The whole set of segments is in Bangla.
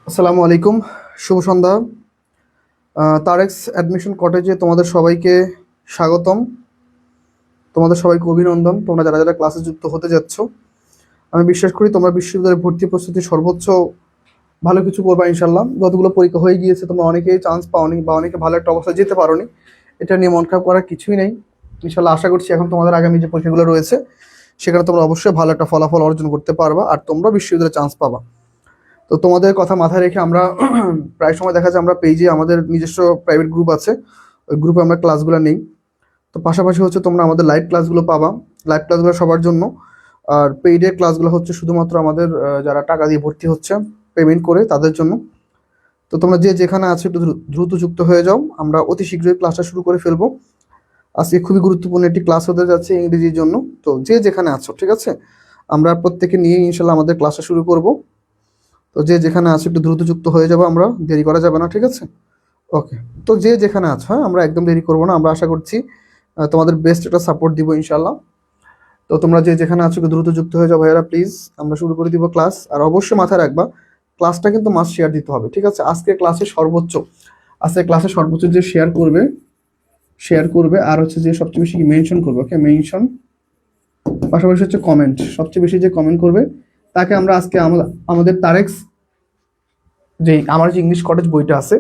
আসসালামু আলাইকুম, শুভ সন্ধ্যা। তারেক্স অ্যাডমিশন কটেজে তোমাদের সবাইকে স্বাগতম। তোমাদের সবাইকে অভিনন্দন, তোমরা যারা যারা ক্লাসে যুক্ত হতে যাচ্ছ। আমি বিশ্বাস করি তোমরা বিশ্ববিদ্যালয়ের ভর্তি প্রস্তুতি সর্বোচ্চ ভালো কিছু করবা ইনশাল্লাহ। যতগুলো পরীক্ষা হয়ে গিয়েছে তোমরা অনেকেই চান্স পাওনি বা অনেকে ভালো একটা অবস্থায় যেতে পারোনি, এটা নিয়ে মন খারাপ করার কিছুই নেই। ইনশাল্লাহ আশা করছি এখন তোমাদের আগামী যে পরীক্ষাগুলো রয়েছে সেখানে তোমরা অবশ্যই ভালো একটা ফলাফল অর্জন করতে পারবা আর তোমরা বিশ্ববিদ্যালয়ে চান্স পাবা। তো তোমাদের কথা মাথায় রেখে আমরা প্রায় সময় দেখা যায় আমরা পেজে আমাদের নিজস্ব প্রাইভেট গ্রুপ আছে, ওই গ্রুপে আমরা ক্লাসগুলো নেই। তো পাশাপাশি হচ্ছে তোমরা আমাদের লাইভ ক্লাসগুলো পাবা, লাইভ ক্লাসগুলো সবার জন্য। আর পেইডের ক্লাসগুলো হচ্ছে শুধুমাত্র আমাদের যারা টাকা দিয়ে ভর্তি হচ্ছে পেমেন্ট করে তাদের জন্য। তো তোমরা যে যেখানে আছো একটু দ্রুত যুক্ত হয়ে যাও, আমরা অতি শীঘ্রই ক্লাসটা শুরু করে ফেলবো। আজকে খুবই গুরুত্বপূর্ণ একটি ক্লাস হতে যাচ্ছে ইংরেজির জন্য। তো যে যেখানে আছো ঠিক আছে, আমরা প্রত্যেকে নিয়ে ইনশাল্লাহ আমাদের ক্লাসটা শুরু করব। তো যে যেখানে আছো একটু দ্রুত যুক্ত হয়ে যাবো, আমরা দেরি করা যাবে না, ঠিক আছে? ওকে। তো যে যেখানে আছো, হ্যাঁ, আমরা একদম দেরি করবো না। আমরা আশা করছি তোমাদের বেস্ট একটা সাপোর্ট দিব ইনশাল্লাহ। তো তোমরা যে যেখানে আছো একটু দ্রুত যুক্ত হয়ে যাও ভাইয়ারা, প্লিজ। আমরা শুরু করে দিব ক্লাস। আর অবশ্যই মাথায় রাখবা, ক্লাসটা কিন্তু মাস্ট শেয়ার দিতে হবে, ঠিক আছে? আজকে ক্লাসে সর্বোচ্চ যে শেয়ার করবে আর হচ্ছে যে সবচেয়ে বেশি মেনশন করবে, ওকে, মেনশন। পাশাপাশি হচ্ছে কমেন্ট, সবচেয়ে বেশি যে কমেন্ট করবে তাকে আমরা আজকে আমাদের তারেক্স যে আমার যে ইংলিশ কটেজ বইটা আছে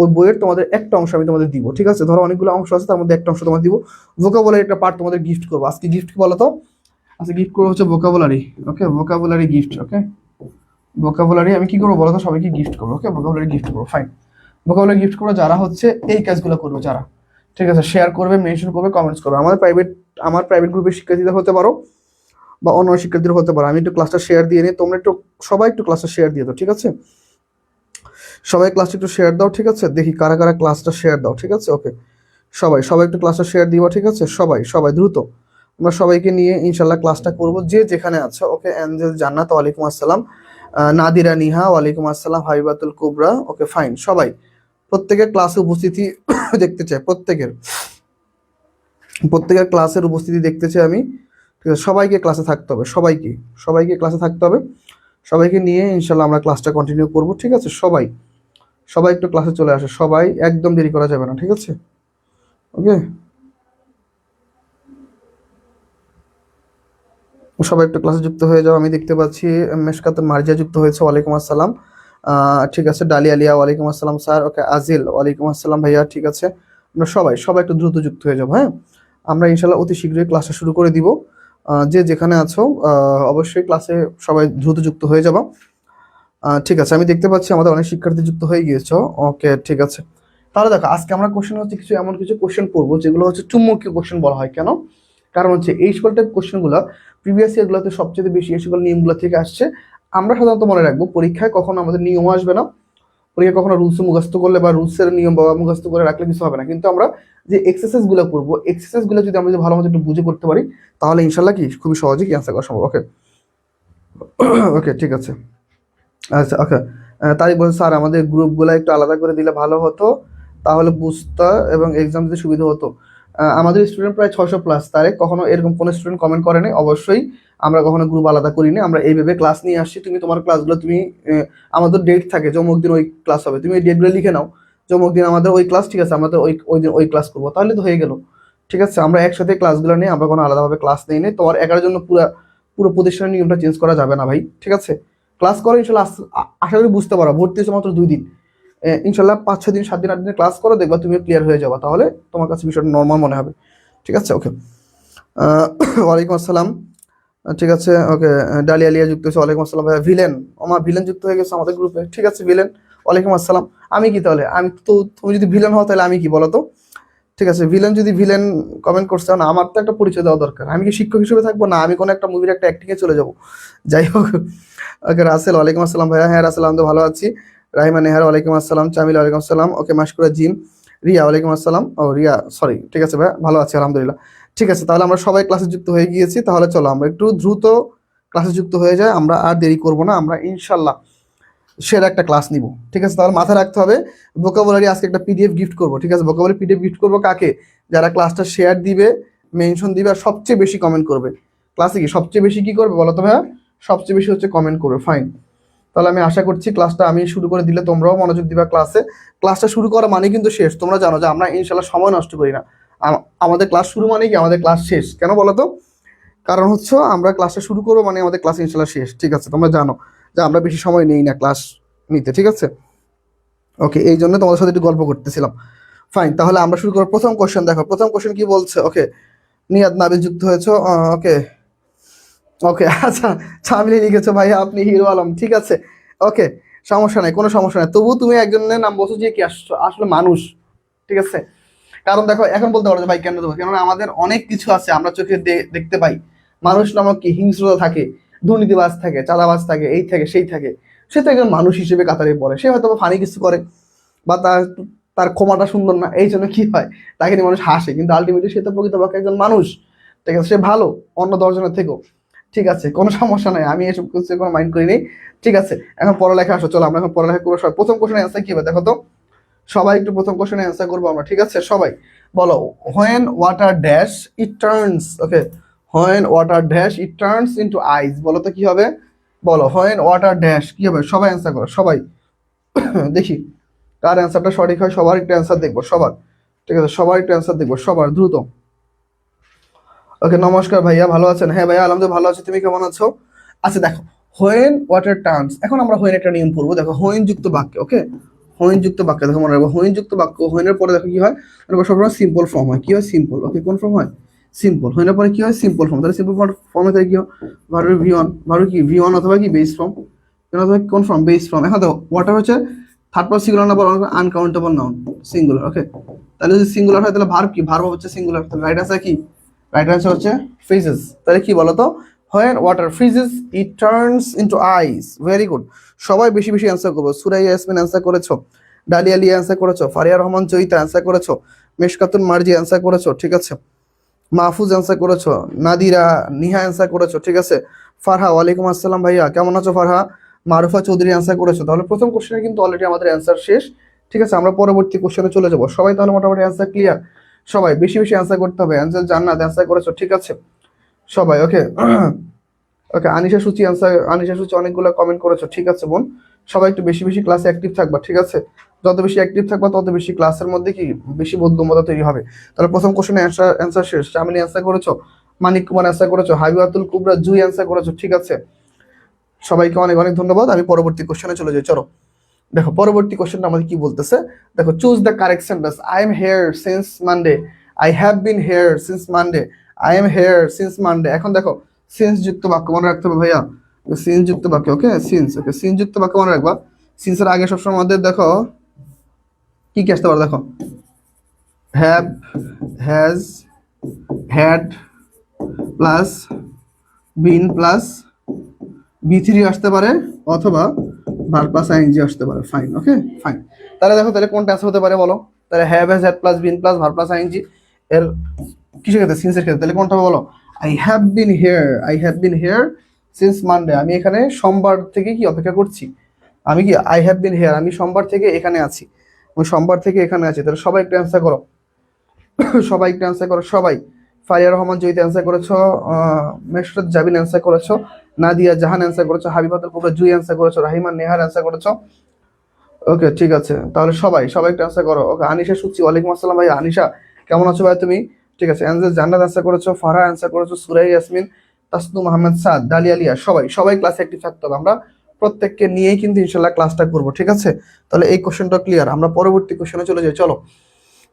ওই বইয়ের তোমাদের একটা অংশ আমি তোমাদের দিব, ঠিক আছে? ধরো অনেকগুলো অংশ আছে, তার মধ্যে একটা অংশ তোমাদের দিব। ভোকাবুলারি একটা পার্ট তোমাদের গিফট করবো আজকে। গিফট কি বলো তো? আজকে গিফট করবো হচ্ছে ভোকাবুলারি, ওকে? ভোকাবুলারি গিফট, ওকে? ভোকাবুলারি আমি কি করবো বলো তো? সবাইকে গিফট করবো, ওকে? ভোকাবুলারি গিফট করবো, ফাইন। ভোকাবুলারি গিফট করবো যারা হচ্ছে এই কাজগুলো করবে, যারা, ঠিক আছে, শেয়ার করবে, মেনশন করবে, কমেন্টস করবে। আমার প্রাইভেট গ্রুপের শিক্ষার্থীরা হতে পারো বা অন্য শিক্ষার্থীরা হতে পারো। আমি একটু ক্লাসটা শেয়ার দিয়ে নিই, তোমরা একটু সবাই একটু ক্লাসটা শেয়ার দিয়ে দাও, ঠিক আছে? সবাই ক্লাসটা একটু শেয়ার দাও, ঠিক আছে? দেখি কারা কারা ক্লাসটা শেয়ার দাও, ঠিক আছে? ওকে, সবাই সবাই একটু ক্লাসটা শেয়ার দিবা, ঠিক আছে? সবাই সবাই দ্রুত। আমরা সবাইকে নিয়ে ইনশাল্লাহ ক্লাসটা করব, যে যেখানে আছে, ওকে? অ্যাঞ্জেল জান্নাত, ওয়ালাইকুম আসসালাম। নাদিরা নিহা, ওয়ালাইকুম আসসালাম। হাবিবাতুল কুবরা, ওকে, ফাইন। সবাই প্রত্যেকের ক্লাসে উপস্থিতি দেখতে চাই, প্রত্যেকের ক্লাসের উপস্থিতি দেখতে চাই আমি, ঠিক আছে? সবাইকে ক্লাসে থাকতে হবে, সবাইকে ক্লাসে থাকতে হবে। সবাইকে নিয়ে ইনশাল্লাহ আমরা ক্লাসটা কন্টিনিউ করব, ঠিক আছে? সবাই সবাই একটু ক্লাসে চলে আসে, সবাই, একদম দেরি করা যাবে না, ঠিক আছে? ওকে, সবাই একটু ক্লাসে যুক্ত হয়ে যাও। আমি দেখতে পাচ্ছি মেশকাতুল মার্জিয়া যুক্ত হয়েছে, ওয়ালাইকুম আসসালাম। ঠিক আছে, ডালি আলিয়া, ওয়ালাইকুম আসসালাম স্যার। ওকে, আজিল, ওয়ালাইকুম আসসালাম ভাইয়া, ঠিক আছে? আমরা সবাই সবাই একটু দ্রুত যুক্ত হয়ে যাবো, হ্যাঁ? আমরা ইনশাল্লাহ অতি শীঘ্রই ক্লাসটা শুরু করে দিব। যে যেখানে আছো অবশ্যই ক্লাসে সবাই দ্রুত যুক্ত হয়ে যাবো। ঠিক আছে, আমি দেখতে পাচ্ছি আমাদের অনেক শিক্ষার্থী যুক্ত হয়ে গিয়েছো, ওকে, ঠিক আছে। তাহলে দেখো, আজকে আমরা কোশ্চেন হচ্ছে কিছু এমন কিছু কোশ্চেন পড়বো যেগুলো হচ্ছে চুম্বকীয় কোশ্চেন বলা হয়। কেন? কারণ হচ্ছে এই সকল টাইপ কোশ্চেনগুলো প্রিভিয়াস ইয়ারগুলোতে সবচেয়ে বেশি এই সকল নিয়মগুলো থেকে আসছে। আমরা সাধারণত মনে রাখবো পরীক্ষায় কখনো আমাদের নিয়ম আসবে না, পরীক্ষায় কখনো রুলস মুখস্থ করলে বা রুলসের নিয়ম বা মুখস্থ করে রাখলে কিছু হবে না। কিন্তু আমরা যে এক্সারসাইজগুলো করবো, এক্সারসাইজগুলো যদি আমরা ভালো মতো একটু বুঝে করতে পারি তাহলে ইনশাল্লাহ কি খুবই সহজেই অ্যান্সার করা সম্ভব। ওকে, ওকে, ঠিক আছে। আচ্ছা, ওকে। তাই বলছে স্যার আমাদের গ্রুপগুলো একটু আলাদা করে দিলে ভালো হতো, তাহলে বুঝতে এবং এক্সাম দিতে সুবিধা হতো। আমাদের স্টুডেন্ট প্রায় 600+, তারে কখনো এরকম কোনো স্টুডেন্ট কমেন্ট করেনি। অবশ্যই আমরা কখনো গ্রুপ আলাদা করিনি, আমরা এইভাবে ক্লাস নিয়ে আসছি। তুমি তোমার ক্লাসগুলো তুমি আমাদের ডেট থাকে যমুক দিন ওই ক্লাস হবে, তুমি এই ডেটগুলো লিখে নাও। যমুক দিন আমাদের ওই ক্লাস, ঠিক আছে? আমাদের ওই দিন ওই ক্লাস করবো, তাহলে তো হয়ে গেল, ঠিক আছে? আমরা একসাথে ক্লাসগুলো নিয়ে আমরা কোনো আলাদাভাবে ক্লাস নেই নি। তোমার একার জন্য পুরো প্রতিষ্ঠানের নিয়মটা চেঞ্জ করা যাবে না ভাই, ঠিক আছে? ক্লাস করো ইনশাল্লাহ। আশা করি বুঝতে পারো, ভর্তি হচ্ছে মাত্র 2 দিন। ইনশাল্লাহ 5-6 দিন 7 দিন 8 দিন ক্লাস করো, দেখবা তুমি ক্লিয়ার হয়ে যাবে, তাহলে তোমার কাছে বিষয়টা নর্মাল মনে হবে, ঠিক আছে? ওকে, ওয়ালাইকুম আসসালাম, ঠিক আছে, ওকে। ডালিয়া লিয়া যুক্ত হয়েছে, ওয়ালাইকুম আসসালাম ভাইয়া। ভিলেন, আমার ভিলেন যুক্ত হয়ে গেছে আমাদের গ্রুপে, ঠিক আছে? ভিলেন, ওয়ালাইকুম আসসালাম। আমি কি তাহলে? আমি তো, তুমি যদি ভিলেন হও তাহলে আমি কি বলো তো? ঠিক আছে, ভিলেন কমেন্ট করছে না, আমার তো একটা পরিচয় দেওয়া দরকার। আমি কি শিক্ষক হিসেবে থাকবো না আমি কোনো একটা মুভির একটা অ্যাক্টিংয়ে চলে যাবো? যাই হোক, ওকে। রাসেল, ওয়ালাইকুম আসসালাম ভাইয়া। হ্যাঁ রাসেল, আমি তো ভালো আছি। রাহিমা নেহার, ওয়ালাইকুম আসসালাম। চামিল, ওয়ালাইকুম আসসালাম। ওকে, মাশকুরা জিম। রিয়া, ওয়ালাইকুম আসসালাম। ও রিয়া, সরি, ঠিক আছে ভাইয়া, ভালো আছি আলহামদুলিল্লাহ। ঠিক আছে, তাহলে আমরা সবাই ক্লাসে যুক্ত হয়ে গিয়েছি। তাহলে চলো আমরা একটু দ্রুত ক্লাসে যুক্ত হয়ে যাই, আমরা আর দেরি করবো না। আমরা ইনশাল্লাহ সেরা একটা ক্লাস নিব, ঠিক আছে? তাহলে মাথায় রাখতে হবে, ভোকাবুলারি আজকে একটা পিডিএফ গিফট করবো, ঠিক আছে? ভোকাবুলারি পিডিএফ গিফট করবো কাকে? যারা ক্লাসটা শেয়ার দিবে, মেনশন দিবে আর সবচেয়ে বেশি কমেন্ট করবে। ক্লাসে কি সবচেয়ে বেশি কি করবে বলো তো ভাইয়া? সবচেয়ে বেশি হচ্ছে কমেন্ট করবে, ফাইন। তাহলে আমি আশা করছি ক্লাসটা আমি শুরু করে দিলে তোমরাও মনোযোগ দিবা ক্লাসে। ক্লাসটা শুরু করা মানে কিন্তু শেষ, তোমরা জানো যে আমরা ইনশাল্লাহ সময় নষ্ট করি না। আমাদের ক্লাস শুরু মানে কি আমাদের ক্লাস শেষ, কেন বলো তো? কারণ হচ্ছে আমরা ক্লাসটা শুরু করবো মানে আমাদের ক্লাস ইনশাল্লাহ শেষ, ঠিক আছে? তোমরা জানো যে আমরা বেশি সময় নেই না ক্লাস নিতে, ঠিক আছে? ওকে, এই জন্য তোমাদের সাথে একটু গল্প করতেছিলাম। ফাইন, তাহলে আমরা শুরু করবো। প্রথম কোশ্চেন দেখো, প্রথম কোশ্চেন কি বলছে? ওকে, নিয়াদ নাবিল যুক্ত হয়েছে। ওকে ওকে, আচ্ছা চামিলি লিখেছো ভাইয়া আপনি হিরো আলম, ঠিক আছে, ওকে, সমস্যা নাই, কোনো সমস্যা নাই। তবু তুমি একজনের নাম বলছো যে কি আসলে মানুষ, ঠিক আছে? কারণ দেখো এখন বলতে পারো যে ভাই কেন দেবো, কেননা আমাদের অনেক কিছু আছে আমরা চোখে দেখতে পাই। মানুষ নামক কি হিংস্রতা থাকে, দুর্নীতিবাজ থাকে, চাঁদাবাজ থাকে, এই থাকে সেই থাকে, সে তো একজন মানুষ হিসেবে কাতারে পড়ে। সে হয়তো ফানি কিছু করে বা তার তার ক্ষমাটা সুন্দর না, এই জন্য কি হয় তাকে নিয়ে মানুষ হাসে, কিন্তু আলটিমেটলি সে তো প্রকৃতপক্ষে একজন মানুষ, ঠিক আছে? সে ভালো অন্য দশজনের থেকেও, ঠিক আছে, কোনো সমস্যা নাই, আমি এসব কিছু কোনো মাইন্ড করিনি, ঠিক আছে? এখন পড়ালেখা আসো, চলো আমরা এখন পড়ালেখা করবো। সবাই প্রথম কোশ্চেনের অ্যান্সার কি হবে দেখো তো, সবাই একটু প্রথম কোশ্চেনের অ্যান্সার করবো আমরা, ঠিক আছে? সবাই বলো, when water dash it turns, okay, when water dash it turns into ice, বলো তো কি হবে? বলো, হোয়েন ওয়াটার ড্যাশ কি হবে? সবাই অ্যান্সার করো, সবাই। দেখি কার অ্যান্সারটা সঠিক হয়, সবার একটু অ্যান্সার দেখবো, সবার, ঠিক আছে? সবার একটু অ্যান্সার দেখবো, সবার দ্রুত। ওকে, নমস্কার ভাইয়া, ভালো আছেন? হ্যাঁ ভাইয়া আলহামদুলিল্লাহ ভালো আছি, তুমি কেমন আছো? আচ্ছা দেখো, হোয়েন ওয়াটার টার্নস, এখন আমরা হোয়েন একটা নিয়ম পড়বো। দেখো হোয়েন যুক্ত বাক্য, ওকে, হোয়েন যুক্ত বাক্য দেখো মনে রাখবো, হোয়েন যুক্ত বাক্য, হোয়েনের পরে দেখো কি হয়, সবসময় সিম্পল ফর্ম হয়। কি হয়? সিম্পল। ওকে, কোন ফর্ম হয়? সিম্পল। হোয়েনের পরে কি হয়? Simple form. তাহলে সিম্পল ফর্মে তাহলে কি হয়? ভার্বের ভি ওয়ান, ভার্বের কি ভি ওয়ান অথবা কি বেস ফর্ম, অথবা কোন ফর্ম? Base form. এখন দেখো ওয়াটার হচ্ছে থার্ড পার্সন সিঙ্গুলার না, বড় আনকাউন্টেবল নাউন, সিঙ্গুলার। ওকে, তাহলে যদি সিঙ্গুলার হয় তাহলে ভার্ব কি? ভার্ব হচ্ছে সিঙ্গুলার, তাহলে রাইট আনসার কি? রাইট আনসার হচ্ছে ফ্রিজেস। তাহলে কি বলতো, when water freezes it turns into ice. Very good, সবাই বেশি বেশি অ্যান্সার করবো। সুরাইয়া ইয়াসমিন অ্যান্সার করেছো, ডালিয়া লিয়া অ্যান্সার করেছো, ফারিয়া রহমান জয়িতা অ্যান্সার করেছো, মেশকাতুন মার্জি অ্যান্সার করেছো, ঠিক আছে? মাহফুজ অ্যান্সার করেছো, নাদিরা নিহা অ্যান্সার করেছো, ঠিক আছে? ফারহা, ওয়ালাইকুম আসসালাম ভাইয়া, কেমন আছো ফারহা? মারুফা চৌধুরী অ্যান্সার করেছো। তাহলে প্রথম কোশ্চেনে কিন্তু অলরেডি আমাদের অ্যান্সার শেষ, ঠিক আছে? আমরা পরবর্তী কোশ্চেনে চলে যাবো। সবাই তাহলে মোটামুটি অ্যান্সার ক্লিয়ার? সবাই বেশি বেশি অ্যান্সার করতে হবে। অ্যান্সার জান্নাত অ্যান্সার করেছো, ঠিক আছে? সবাই ওকে। ওকে, আনিশা সূচি অ্যান্সার, আনিশা সূচি অনেকগুলো কমেন্ট করেছো, ঠিক আছে বোন? সবাই একটু বেশি বেশি ক্লাসে অ্যাক্টিভ থাকবা, ঠিক আছে? যত বেশি অ্যাক্টিভ থাকবা তত বেশি ক্লাসের মধ্যে কি বেশি বোধগম্যতা তৈরি হবে। তাহলে প্রথম কোশ্চেনে অ্যান্সার শেষ। চামিনী অ্যান্সার করেছো, মানিক কুমার অ্যান্সার করেছো, হাবিবাতুল কুবরা জুই অ্যান্সার করেছো, ঠিক আছে? সবাইকে অনেক অনেক ধন্যবাদ। আমি পরবর্তী কোশ্চেনে চলে যাই, চলো। দেখো পরবর্তী কোশ্চেনটা আমাদের কি বলতেছে, দেখো, choose the correct sentence. I am here since Monday, I have been here since Monday, I am here since Monday. এখন দেখো সিন্স যুক্ত বাক্য মনে রাখতে হবে ভাইয়া, সিন্স যুক্ত বাক্য, ওকে, সিন্স, ওকে, সিন্স যুক্ত বাক্য মনে রাখবা। সিন্সের আগে সবসময় আমাদের দেখো কি কি আসতে পারে, দেখো have, has, had plus been plus বি3 আসতে পারে, অথবা ভার্ব প্লাস আইএনজি আসতে পারে। Fine, okay, fine. তাহলে দেখো তাহলে কোনটা অ্যান্সার হতে পারে বলো? তাহলে have, has, had plus been plus verb plus ING এর কিসের ক্ষেত্রে? সিন্সের ক্ষেত্রে। তাহলে কোনটা হবে বলো? I have been here, I have been here since Monday, আমি এখানে সোমবার থেকে কি অপেক্ষা করছি। আমি কি আই হ্যাভ বিন হিয়ার, আমি সোমবার থেকে এখানে আছি, আমি সোমবার থেকে এখানে আছি। তাহলে সবাই একটু অ্যান্সার করো, সবাই একটু অ্যান্সার করো, সবাই। ফারিয়া রহমান জয়িত অ্যান্সার করেছো, মেশরাত জাবিন অ্যান্সার করেছো, নাদিয়া জাহান অ্যান্সার করেছো, হাবিবাতুল কুবরা জুই অ্যান্সার করেছো, রাহিমান নেহার অ্যান্সার করেছো। ওকে, ঠিক আছে, তাহলে সবাই সবাই একটু অ্যান্সার করো। ওকে, আনিশা সুচি, ওয়ালাইকুম আসসালাম ভাই। আনিশা কেমন আছো ভাই তুমি? ঠিক আছে, অ্যান্সার জান্নাত অ্যান্সার করেছো, ফারহা অ্যান্সার করেছো, সুরাই ইয়াসমিন, তাসনুম আহমেদ সাদ, ডালিয়া লিয়া, সবাই সবাই ক্লাসে অ্যাক্টিভ থাকতে হবে। আমরা প্রত্যেককে নিয়েই কিন্তু ইনশাল্লাহ ক্লাসটা করবো, ঠিক আছে? তাহলে এই কোশ্চেনটা ক্লিয়ার। আমরা পরবর্তী কোশ্চেনে চলে যাই, চলো।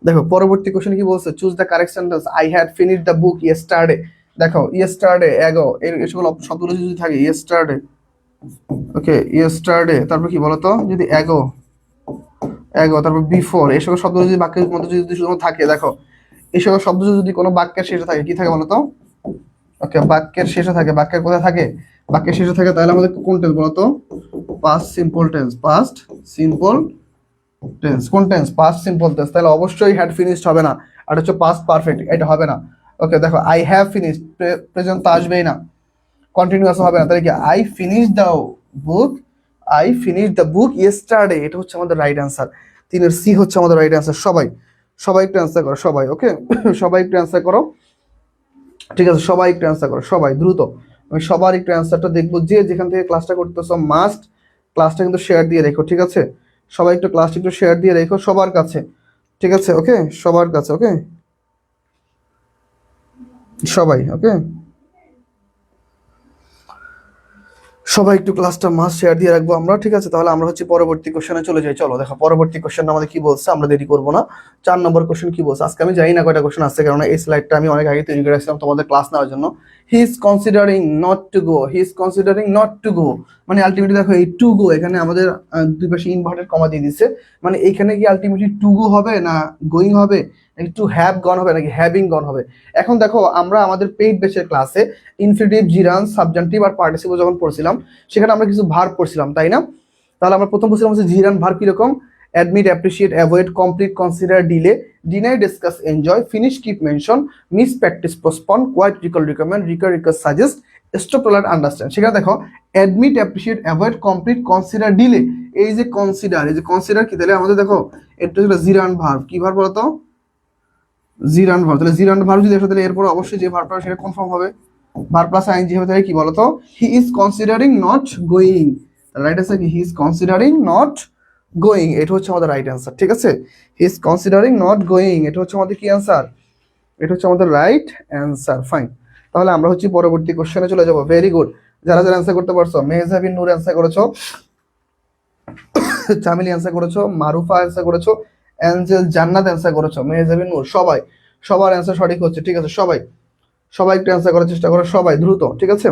দেখো পরবর্তী কোশ্চেন কি বলছে, choose the correct sentence. I had finished the book yesterday. দেখো ইয়েস্টারডে, এগো, এই সকল শব্দগুলো যদি থাকে, ইয়েস্টারডে, ওকে, ইয়েস্টারডে, তারপর কি বলতো, যদি এগো, এগো, তারপর বিফোর, এই সকল শব্দ যদি বাক্যের মধ্যে যদি শুধু থাকে, দেখো এই সকল শব্দ যদি কোনো বাক্যের শেষে থাকে, কি থাকে বলতো? ওকে, বাক্যের শেষে থাকে, বাক্যের কোথায় থাকে? বাক্যের শেষে থাকে। তাহলে আমাদের কোন টেন্স বলতো? Past simple tense, past simple tense. কোন টেন্স? Past simple tense. তাহলে অবশ্যই হ্যাড ফিনিশড হবে না, আর হচ্ছে পাস্ট পারফেক্ট, এটা হবে না। ওকে, দেখো আই হ্যাভ ফিনিশড, প্রেজেন্ট তো আসবেই না, কন্টিনিউয়াস হবে না। তাহলে কি I finish the book, I finish the book yesterday, এটা হচ্ছে আমাদের রাইট অ্যান্সার। তিনের সি হচ্ছে আমাদের রাইট অ্যান্সার। সবাই সবাই একটু অ্যান্সার করো, সবাই, ওকে, সবাই একটু অ্যান্সার করো, ঠিক আছে? সবাই একটু অ্যান্সার করো, সবাই দ্রুত। আমি সবার একটু অ্যান্সারটা দেখবো, যে যেখান থেকে ক্লাসটা করতেছো মাস্ট ক্লাসটা কিন্তু শেয়ার দিয়ে রেখো, ঠিক আছে? সবাই একটু ক্লাসটা একটু শেয়ার দিয়ে রেখো সবার কাছে, ঠিক আছে? ওকে, সবার কাছে, ওকে, সবাই ওকে, সবাই একটু ক্লাসটা মাস্ট শেয়ার দিয়ে রাখবো আমরা, ঠিক আছে? তাহলে আমরা হচ্ছে পরবর্তী কোশ্চেনে চলে যাই। চলো দেখো পরবর্তী কোশ্চেন আমাদের কি বলছে, আমরা দেরি করবো না। 4 নম্বর কোশ্চেন কি বলছে, আজকে আমি জানি না কয়টা কোশ্চেন আছে, কারণ এই স্লাইডটা আমি অনেক আগে তৈরি করে রাখছিলাম তোমাদের ক্লাস নেওয়ার জন্য। হি is considering not to go, he is considering not to go, মানে আলটিমেটলি দেখো এই টু গো এখানে আমাদের দুই পাশে ইনভার্টেড কমা দিয়ে দিচ্ছে, মানে এইখানে কি আলটিমেটলি টু গো হবে না গোয়িং হবে, নাকি টু হ্যাভ গন হবে, নাকি হ্যাভিং গন হবে? এখন দেখো আমরা আমাদের পেইড বেসের ক্লাসে ইনফিনিটিভ, জিরান, সাবজান্টিভ আর পার্টিসিপল যখন পড়ছিলাম সেখানে আমরা কিছু ভার্ব পড়ছিলাম, তাই না? তাহলে আমরা প্রথম পড়ছিলাম হচ্ছে জিরান ভার্ব কিরকম, admit, appreciate, avoid, complete, consider, delay, deny, discuss, enjoy, finish, keep, mention, miss, practice, postpone, quit, recall, recommend, recur, request, suggest, stop, tolerate, understand. সেখানে দেখো admit, appreciate, avoid, complete, consider, delay, এই যে কনসিডার, এই যে কনসিডার কি, তাহলে আমাদের দেখো এটা হচ্ছে জিরান ভার্ব। কি ভার্ব বলতো? জিরান ভার্ব। তাহলে জিরান ভার্ব যদি আসে তাহলে এরপর অবশ্যই যে ভার্বটা সেটা কনফার্ম হবে, ভার্ব প্লাস আইএনজি হবে। তাহলে কি বলতো? He is considering not going, right answer কি? He is considering not going, এটা হচ্ছে আমাদের রাইট অ্যান্সার, ঠিক আছে? He is considering not going, এটা হচ্ছে আমাদের কি অ্যান্সার? এটা হচ্ছে আমাদের রাইট অ্যান্সার, ফাইন। তাহলে আমরা হচ্ছে পরবর্তী কোশ্চেনে চলে যাব। ভেরি গুড, যারা যারা অ্যান্সার করতে পারছো, মেহজাবিন নূর অ্যান্সার করেছো, চামিলি অ্যান্সার করেছো, মারুফা অ্যান্সার করেছো, অ্যাঞ্জেল জান্নাত অ্যান্সার করেছো, মেহজাবিন নূর, সবাই, সবার অ্যান্সার সঠিক হচ্ছে, ঠিক আছে? সবাই সবাই একটু অ্যান্সার করার চেষ্টা করো, সবাই দ্রুত, ঠিক আছে?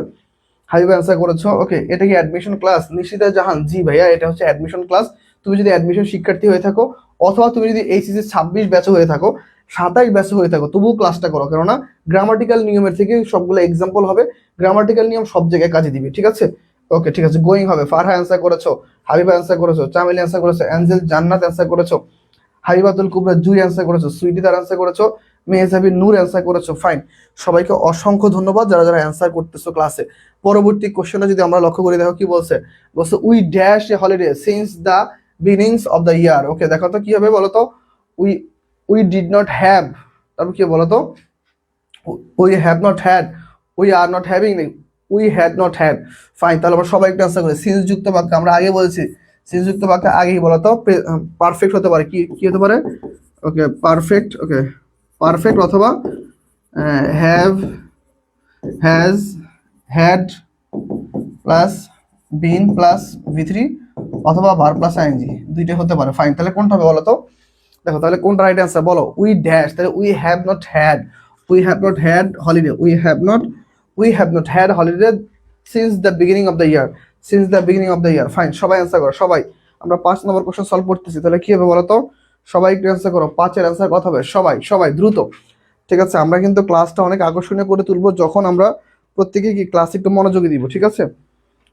হাবিব অ্যান্সার করেছো, ওকে। এটা কি অ্যাডমিশন ক্লাস? নিশিতা জাহান, জি ভাইয়া এটা হচ্ছে অ্যাডমিশন ক্লাস। তুমি যদি অ্যাডমিশন শিক্ষার্থী হয়ে থাকো, অথবা তুমি যদি এইচএসসি 26 ব্যাচে হয়ে থাকো, 27 ব্যাচে হয়ে থাকো, তবুও ক্লাসটা করো, কেননা গ্রামাটিক্যাল নিয়মের থেকে সবগুলো এক্সাম্পল হবে, গ্রামাটিক্যাল নিয়ম সব জায়গায় কাজে দিবে, ঠিক আছে? ওকে, ঠিক আছে। গোয়িং হবে। ফারহা অ্যান্সার করেছো, হাবিবা অ্যান্সার করেছো, চামেলি অ্যান্সার করেছো, অ্যাঞ্জেল জান্নাত অ্যান্সার করেছো, হাবিবাতুল কুবরা জুই অ্যান্সার করেছো, সুইটি তার অ্যান্সার করেছো, মেহজাবিন নূর অ্যান্সার করেছো, ফাইন। সবাইকে অসংখ্য ধন্যবাদ যারা যারা অ্যান্সার করতেছো ক্লাসে। পরবর্তী কোশ্চেনটা যদি আমরা লক্ষ্য করি, দেখো কি বলছে, বলছে we dash a holiday since the beginnings of the year. Okay, দেখো তো কি হবে বলো তো? We we did not have, তারপর কি বলো তো? We have not had, we are not having, we had not had, fine. তাহলে আমরা সবাই একটু অ্যান্সার করি। সিন্স যুক্ত বাক্য আমরা আগে বলেছি, সিন্স যুক্ত বাক্য আগেই বলো তো পারফেক্ট হতে পারে, কি কি হতে পারে? ওকে, পারফেক্ট, ওকে, পারফেক্ট অথবা have, has, had plus been plus ভি3, অথবা ভার প্লাস আইএনজি, দুইটা হতে পারে, ফাইন। তাহলে কোনটা হবে বলো তো? দেখো তাহলে কোনটা রাইট অ্যান্সার বলো? উই ড্যাশ, তাহলে we have not had, we have not had holiday, we have not had holiday since the beginning of the year, since the beginning of the year, fine. সবাই অ্যান্সার করো, সবাই। আমরা 5 নম্বর কোশ্চেন সলভ করতেছি, তাহলে কি হবে বলো তো? সবাই একটু অ্যান্সার করো, 5-এর অ্যান্সার কত হবে? সবাই সবাই দ্রুত, ঠিক আছে? আমরা কিন্তু ক্লাসটা অনেক আকর্ষণীয় করে তুলবো যখন আমরা প্রত্যেকে কি ক্লাসে একটু মনোযোগী দিব, ঠিক আছে?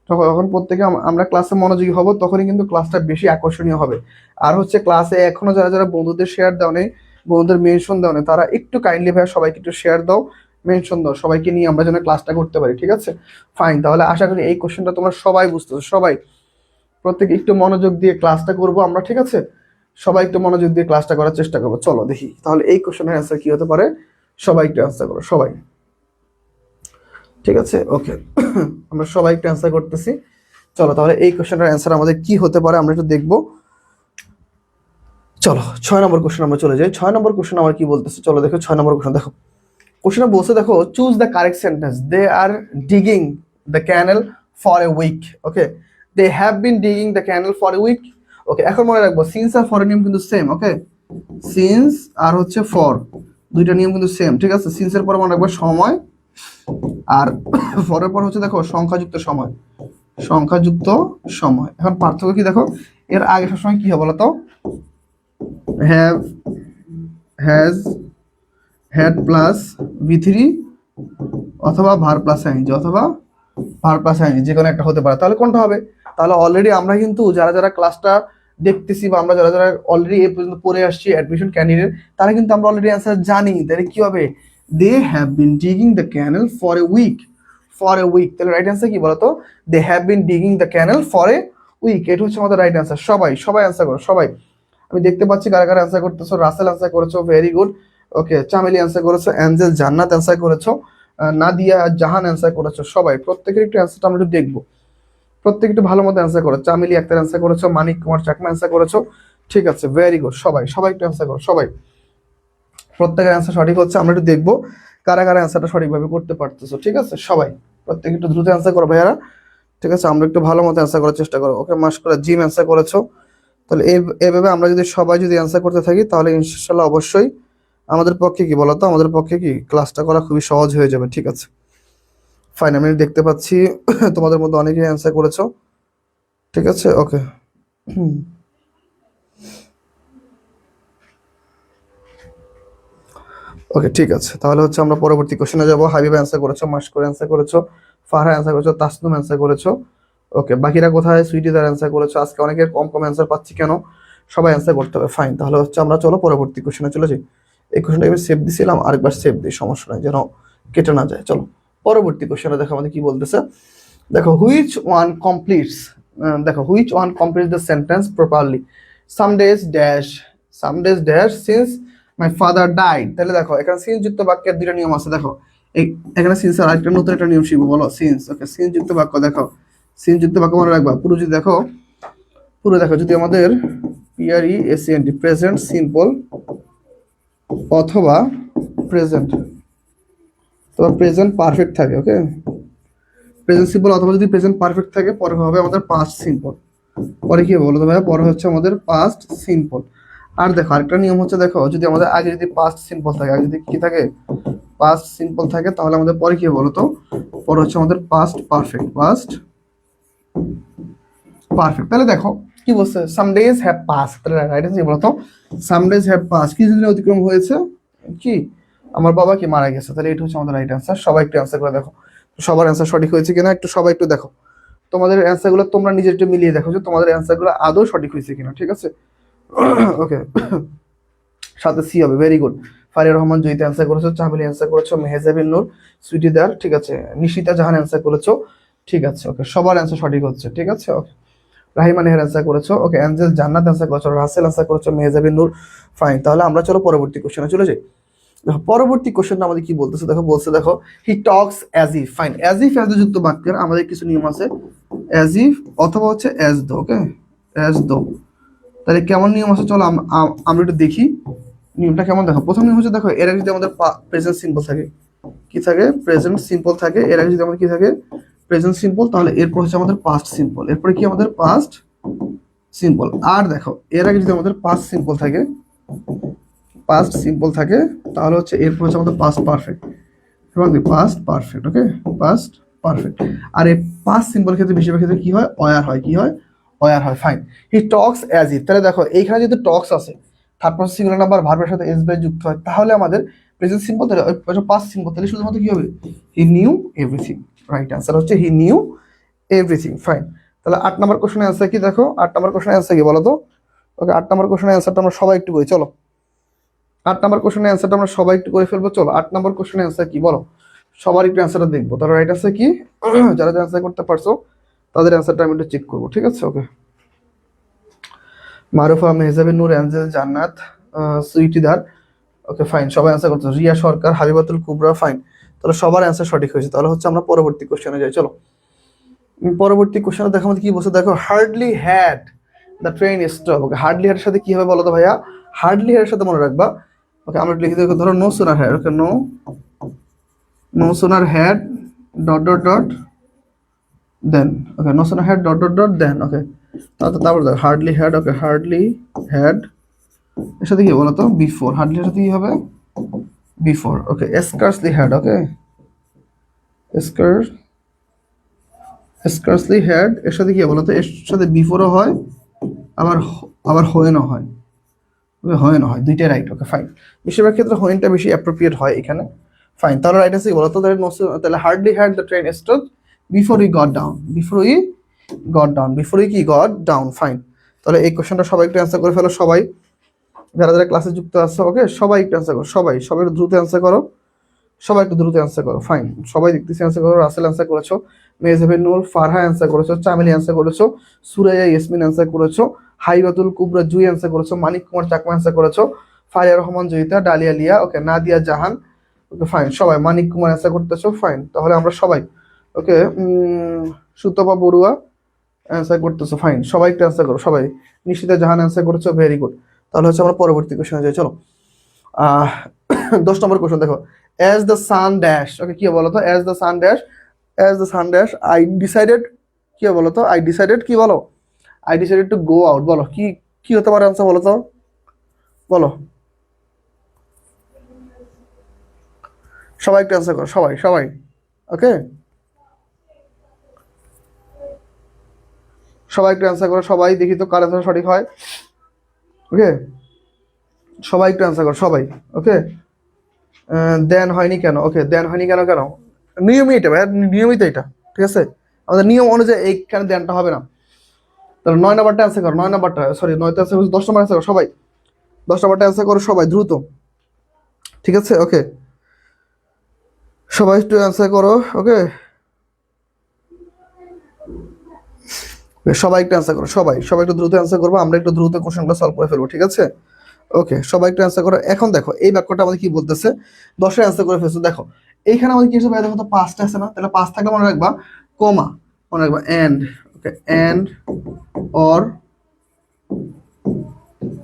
যখন প্রত্যেকে আমরা ক্লাসে মনোযোগী হব, তখনই কিন্তু ক্লাসটা বেশি আকর্ষণীয় হবে। আর হচ্ছে ক্লাসে এখনো যারা যারা বন্ধুদের শেয়ার দাও নেই, বন্ধুদের মেনশন দাও নেই, তারা একটু কাইন্ডলি ভাই সবাইকে একটু শেয়ার দাও, মেনশন দাও, সবাইকে নিয়ে আমরা যেন ক্লাসটা করতে পারি, ঠিক আছে? ফাইন। তাহলে আশা করি এই কোশ্চেনটা তোমরা সবাই বুঝতেছো, সবাই প্রত্যেকে একটু মনোযোগ দিয়ে ক্লাসটা করবো আমরা, ঠিক আছে? সবাই একটু মনোযোগ দিয়ে ক্লাসটা করার চেষ্টা করবো। চলো দেখি তাহলে এই কোশ্চেনের অ্যান্সার কি হতে পারে, সবাই একটু অ্যান্সার করো, সবাই, ঠিক আছে? ওকে, আমরা সবাই একটু অ্যান্সার করতেছি। চলো তাহলে এই কোশ্চেনটার অ্যান্সার আমাদের কি হতে পারে আমরা একটু দেখবো। চলো 6 নম্বর কোশ্চেন আমরা চলে যাই। 6 নম্বর কোশ্চেন আমার কি বলতেছে, চলো দেখো 6 নম্বর কোশ্চেন। দেখো কোশ্চেনটা বলছে, দেখো choose the correct sentence, they are digging the canal for a week. Okay, they have been digging the canal for a week. Okay, এখন মনে রাখবো সিন্স আর ফর এর নিয়ম কিন্তু সেম। ওকে, সিন্স আর হচ্ছে ফর দুইটা নিয়ম কিন্তু সেম, ঠিক আছে? সিন্সের পর মনে রাখবো সময়, আর ফরের পর হচ্ছে দেখো সংখ্যাযুক্ত সময়, সংখ্যাযুক্ত সময়। এখন পার্থক্য কি দেখো, এর আগে সবসময় কি হবে বলতো? হ্যাভ, হ্যাজ, হ্যাড প্লাস ভি3, অথবা ভার প্লাস আইএনজি, অথবা ভার প্লাস আইএনজি, যে কোনো একটা হতে পারে। তাহলে কোনটা হবে? তাহলে অলরেডি আমরা কিন্তু যারা যারা ক্লাসটা দেখতেছি, বা আমরা যারা যারা অলরেডি এ পর্যন্ত পড়ে আসছি অ্যাডমিশন ক্যান্ডিডেট, তারা কিন্তু আমরা অলরেডি অ্যান্সার জানি। তাহলে কি হবে? They have been digging the canal for a week, for a week. তাহলে রাইট অ্যান্সার কি বলতো? They have been digging the canal for a week, এটা হচ্ছে আমাদের রাইট অ্যান্সার। সবাই সবাই অ্যান্সার করো, সবাই। আমি দেখতে পাচ্ছি কারা কারা অ্যান্সার করতেছো। রাসেল অ্যান্সার করেছো, ভেরি গুড। ওকে, চামেলি অ্যান্সার করেছো, অ্যাঞ্জেল জান্নাত অ্যান্সার করেছো, নাদিয়া জাহান অ্যান্সার করেছো, সবাই প্রত্যেকের একটু অ্যান্সারটা আমরা একটু দেখবো। প্রত্যেকে একটু ভালো মতো অ্যান্সার করো। চামেলি আক্তার অ্যান্সার করেছো, মানিক কুমার চাকমা অ্যান্সার করেছো, ঠিক আছে, ভেরি গুড। সবাই সবাই একটু অ্যান্সার করো, সবাই। প্রত্যেকের অ্যান্সার সঠিক হচ্ছে, আমরা একটু দেখবো কারা কারা অ্যান্সারটা সঠিকভাবে করতে পারতেছো, ঠিক আছে। সবাই প্রত্যেকে একটু দ্রুত অ্যান্সার করো ভাইয়ারা, ঠিক আছে। আমরা একটু ভালো মতো অ্যান্সার করার চেষ্টা করো। ওকে, মাশকুরা জিম অ্যান্সার করেছো। তাহলে এভাবে আমরা যদি সবাই যদি অ্যান্সার করতে থাকি তাহলে ইনশাল্লাহ অবশ্যই আমাদের পক্ষে কি বলতো, আমাদের পক্ষে কি ক্লাসটা করা খুবই সহজ হয়ে যাবে, ঠিক আছে। ফাইন, আমি দেখতে পাচ্ছি তোমাদের মধ্যে অনেকেই অ্যান্সার করেছো, ঠিক আছে। ওকে, ওকে, ঠিক আছে। তাহলে হচ্ছে আমরা পরবর্তী কোশ্চেনে যাবো। হাবিবা অ্যান্সার করেছো, মাশকুর অ্যান্সার করেছো, ফারহা অ্যান্সার করেছো, তাসনুম অ্যান্সার করেছো। ওকে, বাকিরা কোথায়? সুইটিদার অ্যান্সার করেছো। আজকে অনেকের কম কম অ্যান্সার পাচ্ছি কেন? সবাই অ্যান্সার করতে হবে। ফাইন, তাহলে হচ্ছে আমরা চলো পরবর্তী কোশ্চেনে চলে যাই। এই কোশ্চেনটা আমি সেভ দিছিলাম, আরেকবার সেভ দিই, সমস্যা নাই, যেন কেটে না যায়। চলো পরবর্তী কোশ্চেনে দেখো আমাদের কি বলতেছে। দেখো, হুইচ ওয়ান কমপ্লিটস, দেখো, which one completes the sentence properly. Some days dash, some days dash since my father died. তাহলে দেখো এখানে সিন্স যুক্ত বাক্যের দুইটা নিয়ম আছে। দেখো এখানে সিন্স আর একটা নতুন একটা নিয়ম শিখবো, বলো সিন্স। ওকে, সিন্স যুক্ত বাক্য, দেখো সিন্স যুক্ত বাক্য মনে রাখবা। পুরো যদি দেখো, পুরো দেখো, যদি আমাদের PRESENT প্রেজেন্ট সিম্পল অথবা প্রেজেন্ট, তোমার প্রেজেন্ট পারফেক্ট থাকে, ওকে, প্রেজেন্ট সিম্পল অথবা যদি প্রেজেন্ট পারফেক্ট থাকে, পরে হবে আমাদের পাস্ট সিম্পল। পরে কি বলো তো ভাইয়া? পরে হচ্ছে আমাদের পাস্ট সিম্পল। আর দেখো আরেকটা নিয়ম হচ্ছে, দেখো যদি আমাদের আগে যদি পাস্ট সিম্পল থাকে, আগে যদি কি থাকে, পাস্ট সিম্পল থাকে, তাহলে আমাদের পরে কি বলো তো? পরে হচ্ছে আমাদের পাস্ট পারফেক্ট, পাস্ট পারফেক্ট। তাহলে দেখো কি বলছে, সাম ডেজ হ্যাভ পাস। তাহলে রাইট অ্যান্সার কি বলতো? সাম ডেজ হ্যাভ পাস, কিছুদিন অতিক্রম হয়েছে, কি, আমার বাবা কি মারা গেছে। তাহলে এটা হচ্ছে আমাদের রাইট অ্যান্সার। সবাই একটু অ্যান্সার করে দেখো সবার অ্যান্সার সঠিক হয়েছে কিনা, একটু সবাই একটু দেখো তোমাদের অ্যান্সারগুলো, তোমরা নিজের একটু মিলিয়ে দেখো যে তোমাদের অ্যান্সারগুলো আদৌ সঠিক হয়েছে কিনা, ঠিক আছে। ওকে, সাথে সি হবে, very good. Faria Rahman Joyita answer করেছো, চামেলি অ্যান্সার করেছো, মেহেজাবিন নূর, সুইটিদার, ঠিক আছে, নিশিতা জাহান অ্যান্সার করেছো, ঠিক আছে। ওকে, সবার অ্যান্সার সঠিক হচ্ছে, ঠিক আছে। ওকে, রাহিমা নেহার অ্যান্সার করেছো। ওকে, অ্যাঞ্জেল জান্নাত অ্যান্সার করেছো, রাসেল অ্যান্সার করেছো, মেহজাবিন নূর। ফাইন, তাহলে আমরা চলো পরবর্তী কোশ্চেনে চলে যাই। দেখো পরবর্তী কোশ্চেনটা আমাদের কি বলতেছে, দেখো বলছে, দেখো he talks as if. Fine, as if as যুক্ত বাক্যের আমাদের কিছু নিয়ম আছে, অ্যাজ ইফ অথবা হচ্ছে অ্যাজ দো। ওকে, অ্যাজ দো। তাহলে কেমন নিয়ম আছে চলো আমরা একটু দেখি নিয়মটা কেমন। দেখো প্রথম নিয়ম হচ্ছে, দেখো এর আগে যদি আমাদের প্রেজেন্ট সিম্পল থাকে, কি থাকে, প্রেজেন্ট সিম্পল থাকে, এর আগে যদি আমাদের কি থাকে, প্রেজেন্ট সিম্পল, তাহলে এরপর হচ্ছে আমাদের পাস্ট সিম্পল, এরপরে কি আমাদের পাস্ট সিম্পল। আর দেখো এর আগে যদি আমাদের পাস্ট সিম্পল থাকে, পাস্ট সিম্পল থাকে, তাহলে হচ্ছে এরপর হচ্ছে আমাদের পাস্ট পারফেক্ট এবং পাস্ট পারফেক্ট। ওকে, পাস্ট পারফেক্ট। আর এই পাস্ট সিম্পল ক্ষেত্রে বেশিরভাগ ক্ষেত্রে কি হয়, অয়ার হয়, কি হয়, অয়ার হয়। Fine, he talks as if. তাহলে দেখো এইখানে যদি টক্স আছে, থার্ড পারসন সিঙ্গুলার নাম্বার ভার্বের সাথে এস বাই যুক্ত হয়, তাহলে আমাদের প্রেজেন্ট সিম্পল, তাহলে পাস্ট সিম্পল, তাহলে শুধুমাত্র কি হবে, he knew everything. Right answer হচ্ছে হি নিউ এভরিথিং। ফাইন, তাহলে 8 নম্বর কোশ্চেনের অ্যান্সার কি, দেখো 8 নম্বর কোশ্চেনের অ্যান্সার কি বলো তো? ওকে, 8 নম্বর কোশ্চেনের অ্যান্সারটা আমরা সবাই একটু করি, চলো 8 নম্বর কোশ্চেনের অ্যান্সারটা আমরা সবাই একটু করে ফেলবো। চলো 8 নম্বর কোশ্চেনের অ্যান্সার কি বলো, সবার একটু অ্যান্সারটা দেখবো। তাহলে রাইট অ্যান্সার কি, যারা অ্যান্সার করতে পারছো তাদের অ্যান্সারটা আমি একটু চেক করবো, ঠিক আছে। ওকে, মারুফা, মেহজাবিন নূর, অ্যাঞ্জেল জান্নাত, সুইটিদার। ওকে ফাইন, সবাই অ্যান্সার করছো, রিয়া সরকার, হাবিবাতুল কুবরা। ফাইন, তাহলে সবার অ্যান্সার সঠিক হয়েছে। তাহলে হচ্ছে আমরা পরবর্তী কোশ্চেনে যাই, চলো। পরবর্তী কোশ্চেনে দেখো আমাদের কি বলছে, দেখো hardly had the train stop. Okay, hardly হ্যাডের সাথে কি হবে বলো তো ভাইয়া? হার্ডলি হ্যাডের সাথে মনে রাখবা, ওকে, আমরা লিখে দেবো, ধরো no sooner had. Okay, no, no sooner had dot dot dot than. Okay, no sooner had dot dot dot than. Okay, তারপর দেখো hardly had. Okay, hardly had এর সাথে কি বলো তো, বিফোর। হার্ডলি এর সাথে কি হবে, before. Okay, scarcely had. Okay, scar scarcely had এর সাথে কি বলতো, এর সাথে বিফোরও হয়, আবার আবার হোয়েনও হয়। ওকে, হোয়েন হয়, দুইটাই রাইট। ওকে ফাইন, বেশিরভাগ ক্ষেত্রে হোয়েনটা বেশি অ্যাপ্রোপ্রিয়েট হয় এখানে। ফাইন, তাহলে রাইট আছে কি বলতো, তাহলে hardly had the train stop before we got down, before we got down, before we কি গট ডাউন। ফাইন, তাহলে এই কোশ্চেনটা সবাই একটু অ্যান্সার করে ফেলো, সবাই যারা যারা ক্লাসে যুক্ত আছে। ওকে, সবাই একটু অ্যান্সার করো, সবাই সবাই একটু দ্রুত অ্যান্সার করো, সবাই একটু দ্রুত অ্যান্সার করো। ফাইন, সবাই দেখতেছি অ্যান্সার করো। রাসেল অ্যান্সার করেছো, মেহজাবিন নূর, ফারহা অ্যান্সার করেছো, চামেলি অ্যান্সার করেছো, সুরাইয়া ইয়াসমিন অ্যান্সার করেছো, হাইবাতুল কুবরা জুই অ্যান্সার করেছো, মানিক কুমার চাকমা অ্যান্সার করেছো, ফারিয়া রহমান জয়িতা, ডালিয়া লিয়া, ওকে, নাদিয়া জাহান। ওকে ফাইন, সবাই মানিক কুমার অ্যান্সার করতেছো। ফাইন, তাহলে আমরা সবাই, ওকে, সুতপা বড়ুয়া, অ্যান্সার করতেছো, ফাইন। সবাই একটু অ্যান্সার করো, সবাই। নিশিতা জাহান অ্যান্সার করছো, ভেরি গুড। তাহলে হচ্ছে আমরা পরবর্তী কোশ্চেনে যাই, চলো। আহ 10 নম্বর কোশ্চেন দেখো। অ্যাজ দ্য সান ড্যাশ, ওকে কি বলো তো, as the sun dash, as the sun dash I decided, কি বলো তো, আই ডিসাইডেড, কি বলো, I decided to go out, বলো কি, কি হতে পারে আনসার, বলো তো, বলো। সবাই একটু অ্যান্সার করো, সবাই সবাই। ওকে, সবাই একটু অ্যান্সার করো, সবাই দেখি তো কার অ্যান্সার সঠিক হয়। ওকে, সবাই একটু অ্যান্সার করো, সবাই। ওকে, দেন হয়নি কেন, ওকে, দেন হয়নি কেন, কেন নিয়মই এটা ভাই, নিয়মিত এটা, ঠিক আছে, আমাদের নিয়ম অনুযায়ী এইখানে দেনটা হবে না। তাহলে 9 নম্বরটা অ্যান্সার করো, 9 নম্বরটা, সরি 9টা অ্যান্সার করো, 10 নম্বর অ্যান্সার করো সবাই, 10 নম্বরটা অ্যান্সার করো সবাই দ্রুত, ঠিক আছে। ওকে, সবাই একটু অ্যান্সার করো। ওকে, সবাই একটু অ্যান্সার করো, সবাই সবাই একটু দ্রুত অ্যান্সার করবো, আমরা একটু দ্রুত কোশ্চেনগুলো সলভ করে ফেলবো, ঠিক আছে। ওকে, সবাই একটু অ্যান্সার করো। এখন দেখো এই বাক্যটা আমাদের কি বলতেছে, 10-এর অ্যান্সার করে ফেলছো, দেখো এইখানে আমাদের কি হিসেবে, দেখো তো 5টা আছে না, তাহলে 5 থাকলে মনে রাখবা কমা, মনে রাখবা এন্ড, ওকে, এন্ড অর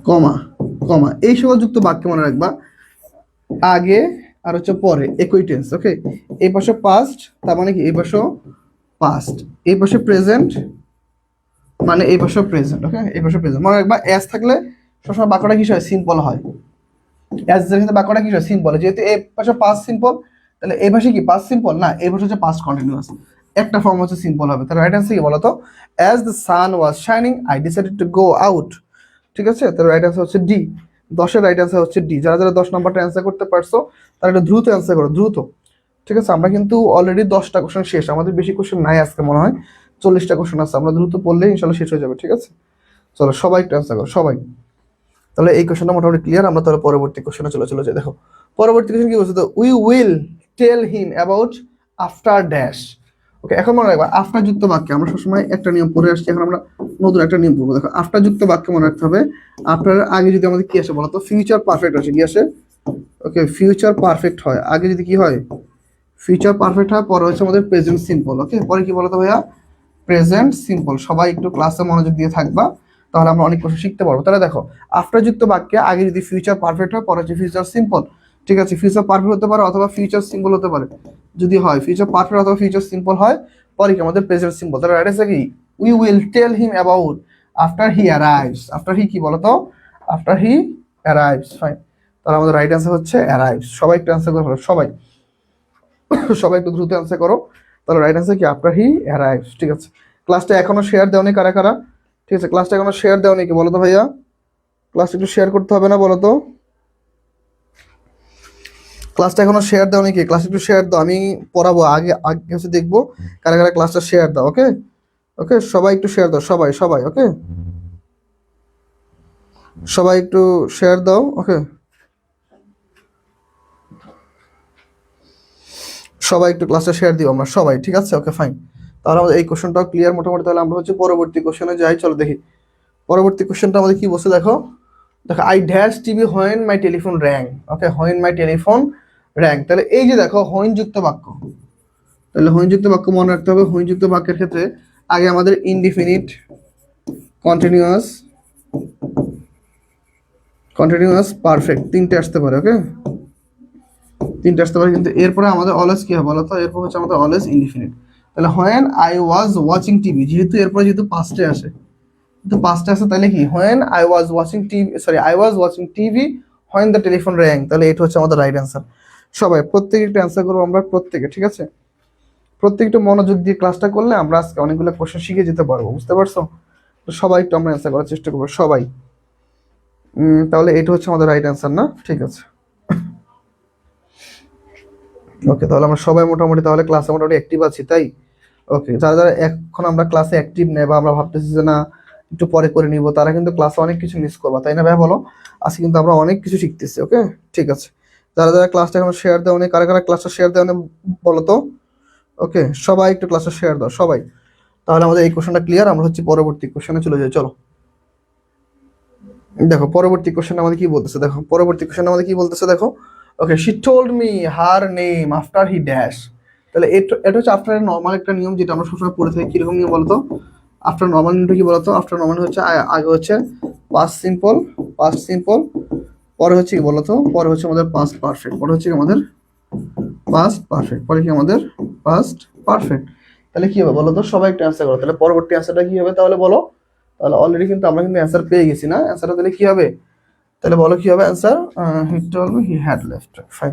কমা, কমা এই সকল যুক্ত বাক্য মনে রাখবা আগে আর হচ্ছে পরে একই টেন্স। ওকে, এই পাশে পাস্ট, তার মানে কি এই পাশে পাস্ট, এই পাশে প্রেজেন্ট, মানে এই পাশে প্রেজেন্ট। ওকে, এই পাশে প্রেজেন্ট মনে রাখবা। এস থাকলে সবসময় বাক্যটা কি হয়, সিম্পল হয়। এস এর ক্ষেত্রে বাক্যটা কি হয়, সিম্পল। যেহেতু এই পাশে পাস্ট সিম্পল, তাহলে এই পাশে কি পাস্ট সিম্পল না, এই পাশে হচ্ছে পাস্ট কন্টিনিউয়াস, একটা ফর্ম হচ্ছে সিম্পল হবে। তাহলে রাইট অ্যান্সার কি বলতো, as the sun was shining I decided to go out, ঠিক আছে। তাহলে রাইট অ্যান্সার হচ্ছে ডি, 10-এর রাইট অ্যান্সার হচ্ছে ডি। যারা যারা 10 নম্বরটা অ্যান্সার করতে পারছো তারা একটু দ্রুত অ্যান্সার করো, দ্রুত, ঠিক আছে। আমরা কিন্তু অলরেডি 10টা কোশ্চেন শেষ, আমাদের বেশি কোশ্চেন নাই আজকে, মনে হয় 40টা কোশ্চেন আছে, আমরা দ্রুত পড়লে ইনশাল্লাহ শেষ হয়ে যাবে, ঠিক আছে। চলো সবাই একটু অ্যান্সার করো, সবাই। তাহলে এই কোশ্চেনটা মোটামুটি ক্লিয়ার, আমরা তাহলে পরবর্তী কোশ্চেনে চলে যাই। দেখো পরবর্তী কোশ্চেন কি বলছে, তো we will tell him about after dash. Okay, এখন মনে রাখবা আফটার যুক্ত বাক্যে আমরা সবসময় একটা নিয়ম পড়ে আসছি, এখন আমরা নতুন একটা নিয়ম পড়বো। দেখো আফটার যুক্ত বাক্য মনে রাখতে হবে, আফটার আগে যদি আমাদের কি আসে বলতো, ফিউচার পারফেক্ট আসে, কি আসে, ওকে, ফিউচার পারফেক্ট হয় আগে, যদি কি হয়, ফিউচার পারফেক্ট হয়, পরে হচ্ছে আমাদের প্রেজেন্ট সিম্পল। ওকে, পরে কি বলতো ভাইয়া, প্রেজেন্ট সিম্পল। সবাই একটু ক্লাসে মনোযোগ দিয়ে থাকবা, তাহলে আমরা অনেক কিছু শিখতে পারবো। তাহলে দেখো আফটার যুক্ত বাক্যে আগে যদি ফিউচার পারফেক্ট হয়, পরে হচ্ছে ফিউচার সিম্পল, ঠিক আছে। ফিউচার পারফেক্ট হতে পারে অথবা ফিউচার সিম্পল হতে পারে, যদি হয় ফিউচার পারফেক্ট অথবা ফিউচার সিম্পল হয়, পরে কি আমাদের প্রেজেন্ট সিম্পল। তাহলে রাইট আছে কি, we will tell him about after he arrives, after he কি বলতো, আফটার হি অ্যারাইভস, ফাইন। তাহলে আমাদের রাইট অ্যান্সার হচ্ছে অ্যারাইভস। সবাই একটু অ্যান্সার করে ফেলো, সবাই সবাই একটু দ্রুত অ্যান্সার করো। তাহলে রাইট অ্যান্সার কি, আফটার হি অ্যারাইভস, ঠিক আছে। ক্লাসটা এখনো শেয়ার দেওনি কারা কারা, ঠিক আছে, ক্লাসটা এখনো শেয়ার দেওনি কি বলো তো ভাইয়া, ক্লাসটা একটু শেয়ার করতে হবে না, বলো তো, ক্লাসটা এখনো শেয়ার দাও নাকি, ক্লাস একটু শেয়ার দাও, আমি পড়াবো আগে, আগে হচ্ছে দেখবো কারা কারা ক্লাসটা শেয়ার দাও। ওকে, ওকে, সবাই একটু শেয়ার দাও, সবাই সবাই। ওকে, সবাই একটু শেয়ার দাও। ওকে, সবাই একটু ক্লাসটা শেয়ার দিও আমরা সবাই, ঠিক আছে। ওকে, ফাইন। তাহলে আমাদের এই কোশ্চেনটাও ক্লিয়ার মোটামুটি। তাহলে আমরা হচ্ছে পরবর্তী কোশ্চেনে যাই, চলো দেখি পরবর্তী কোশ্চেনটা আমাদের কি বলছে। দেখো দেখো, I dash TV when my telephone rang. Okay, when my telephone rang, তাহলে এই যে দেখো হোয়েন যুক্ত বাক্য, তাহলে হোয়েন যুক্ত বাক্য মনে রাখতে হবে। হোয়েন যুক্ত বাক্যের ক্ষেত্রে আগে আমাদের ইনডিফিনিট, কন্টিনিউয়াস, কন্টিনিউয়াস, পারফেক্ট তিনটে আসতে পারে। ওকে, তিনটে আসতে পারে, কিন্তু এরপরে আমাদের অলওয়েজ কি হবে বলতো, এরপর হচ্ছে আমাদের অলওয়েজ ইনডিফিনিট। তাহলে when I was watching TV, যেহেতু এরপরে যেহেতু পাস্টে আসে, কিন্তু পাস্টে আসে, তাহলে কি when I was watching TV, sorry I was watching TV when the telephone rang. তাহলে এটা হচ্ছে আমাদের রাইট অ্যান্সার। সবাই প্রত্যেকে একটু অ্যান্সার করবো আমরা প্রত্যেকে, ঠিক আছে। প্রত্যেকটা মনোযোগ দিয়ে ক্লাসটা করলে আমরা আজকে অনেকগুলো কোশ্চেন শিখে যেতে পারবো, বুঝতে পারছো। তো সবাই একটু আমরা অ্যান্সার করার চেষ্টা করবো, সবাই। তাহলে এটা হচ্ছে আমাদের রাইট অ্যান্সার না, ঠিক আছে। ওকে, তাহলে আমরা সবাই মোটামুটি তাহলে ক্লাসে মোটামুটি অ্যাক্টিভ আছি, তাই। ওকে, যারা যারা এখন আমরা ক্লাসে অ্যাক্টিভ নেই বা আমরা ভাবতেছি যে না একটু পরে করে নিব, তারা কিন্তু ক্লাসে অনেক কিছু মিস করবা, তাই না ভাই বলো। আজকে কিন্তু আমরা অনেক কিছু শিখতেছি। ওকে, ঠিক আছে। যারা যারা ক্লাসটা এখন শেয়ার দেওয়া নেই, কারা কারা ক্লাসটা শেয়ার দেওয়া নেই বলো তো। ওকে, সবাই একটু ক্লাসটা শেয়ার দাও, সবাই। তাহলে আমাদের এই কোশ্চেনটা ক্লিয়ার, আমরা হচ্ছে পরবর্তী কোশ্চেনে চলে যাই, চলো। দেখো পরবর্তী কোশ্চেন আমাদের কি বলতেছে, দেখো পরবর্তী কোশ্চেন আমাদের কি বলতেছে, দেখো। Okay, she told me her name after he dash. তাহলে এটা হচ্ছে আফটার নর্মাল একটা নিয়ম, যেটা আমরা সবসময় পড়ে থাকি। কিরকম নিয়ম বলতো, আফটার নর্মাল ইনটু কি বলতো? আফটার নর্মাল হচ্ছে আগে হচ্ছে পাস্ট সিম্পল, পরে হচ্ছে কি বলতো? পরে হচ্ছে আমাদের পাস্ট পারফেক্ট, পরে হচ্ছে কি আমাদের পাস্ট পারফেক্ট, পরে কি আমাদের পাস্ট পারফেক্ট। তাহলে কি হবে বলো তো? সবাই একটা অ্যান্সার করো। তাহলে পরবর্তী অ্যান্সারটা কি হবে তাহলে বলো? তাহলে অলরেডি কিন্তু আমরা কিন্তু অ্যান্সার পেয়ে গেছি না? অ্যান্সারটা তাহলে কি হবে? তাহলে বলো কি হবে answer? He told me he had left, fine.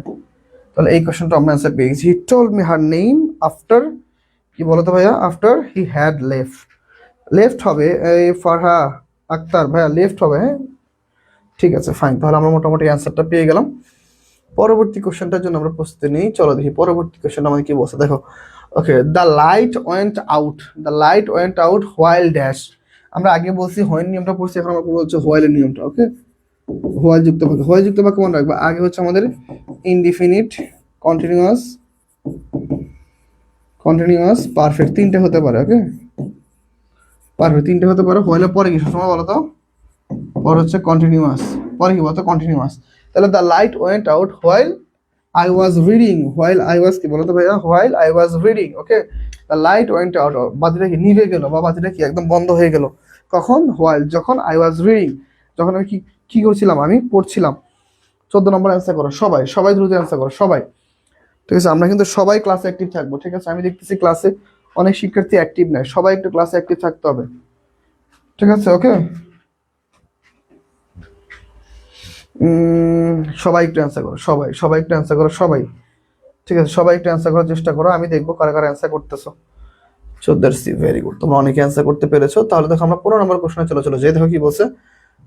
তাহলে এই কোশ্চেনটা আমরা অ্যান্সার পেয়ে গেছি। He told me her name after কি বলো তো ভাইয়া? After he had left. Left হবে এই ফারহা আক্তার ভাইয়া, লেফট হবে, হ্যাঁ ঠিক আছে ফাইন। তাহলে আমরা মোটামুটি অ্যান্সারটা পেয়ে গেলাম। পরবর্তী কোশ্চেনটার জন্য আমরা প্রস্তুতি নিই। চলো দেখি পরবর্তী কোশ্চেনটা আমাদের কি বলছে, দেখো। Okay, the light went out, the light went out while dash. আমরা আগে বলছি হোয়েন নিয়মটা পড়ছি, এখন আমরা পড়বো হচ্ছে হোয়াইলের নিয়মটা। ওকে, হোয়াইল যুক্ত বাক্য, হোয়াইল যুক্ত বাক্য মনে রাখবো আগে হচ্ছে আমাদের ইনডিফিনিট, কন্টিনিউয়াস, কন্টিনিউয়াস, পারফেক্ট, তিনটে হতে পারে। ওকে, পারফেক্ট তিনটে হতে পারে। হোয়াইলের পরে কি সবসময় বলো তো? পরে হচ্ছে কন্টিনিউয়াস, পরে কি বলতো? কন্টিনিউয়াস। তাহলে the light went out while I was reading, while I was কি বলতো ভাইয়া? While I was reading. Okay, the light went out, বাতিটা কি নিভে গেল বা বাতিটা কি একদম বন্ধ হয়ে গেল কখন? হোয়াইল, যখন আই ওয়াজ রিডিং, যখন আমি কি কি করছিলাম? আমি পড়ছিলাম। 14 নম্বর অ্যান্সার করো সবাই, সবাই দ্রুত অ্যান্সার করো সবাই। ঠিক আছে, আমরা কিন্তু সবাই ক্লাসে অ্যাক্টিভ থাকবো। ঠিক আছে, আমি দেখতেছি ক্লাসে অনেক শিক্ষার্থী অ্যাক্টিভ নাই, সবাই একটু ক্লাসে অ্যাক্টিভ থাকতে হবে। ঠিক আছে, ওকে, সবাই একটু অ্যান্সার করো, সবাই সবাই একটু অ্যান্সার করো সবাই। ঠিক আছে, সবাই একটু অ্যান্সার করার চেষ্টা করো, আমি দেখবো কারা কারা অ্যান্সার করতেছো। সো দ্যাটস ভেরি গুড, তোমরা অনেকে অ্যান্সার করতে পেরেছো। তাহলে দেখো আমরা 15 নম্বর কোশ্চেনে চলো, চলো যে দেখো কি বলছে।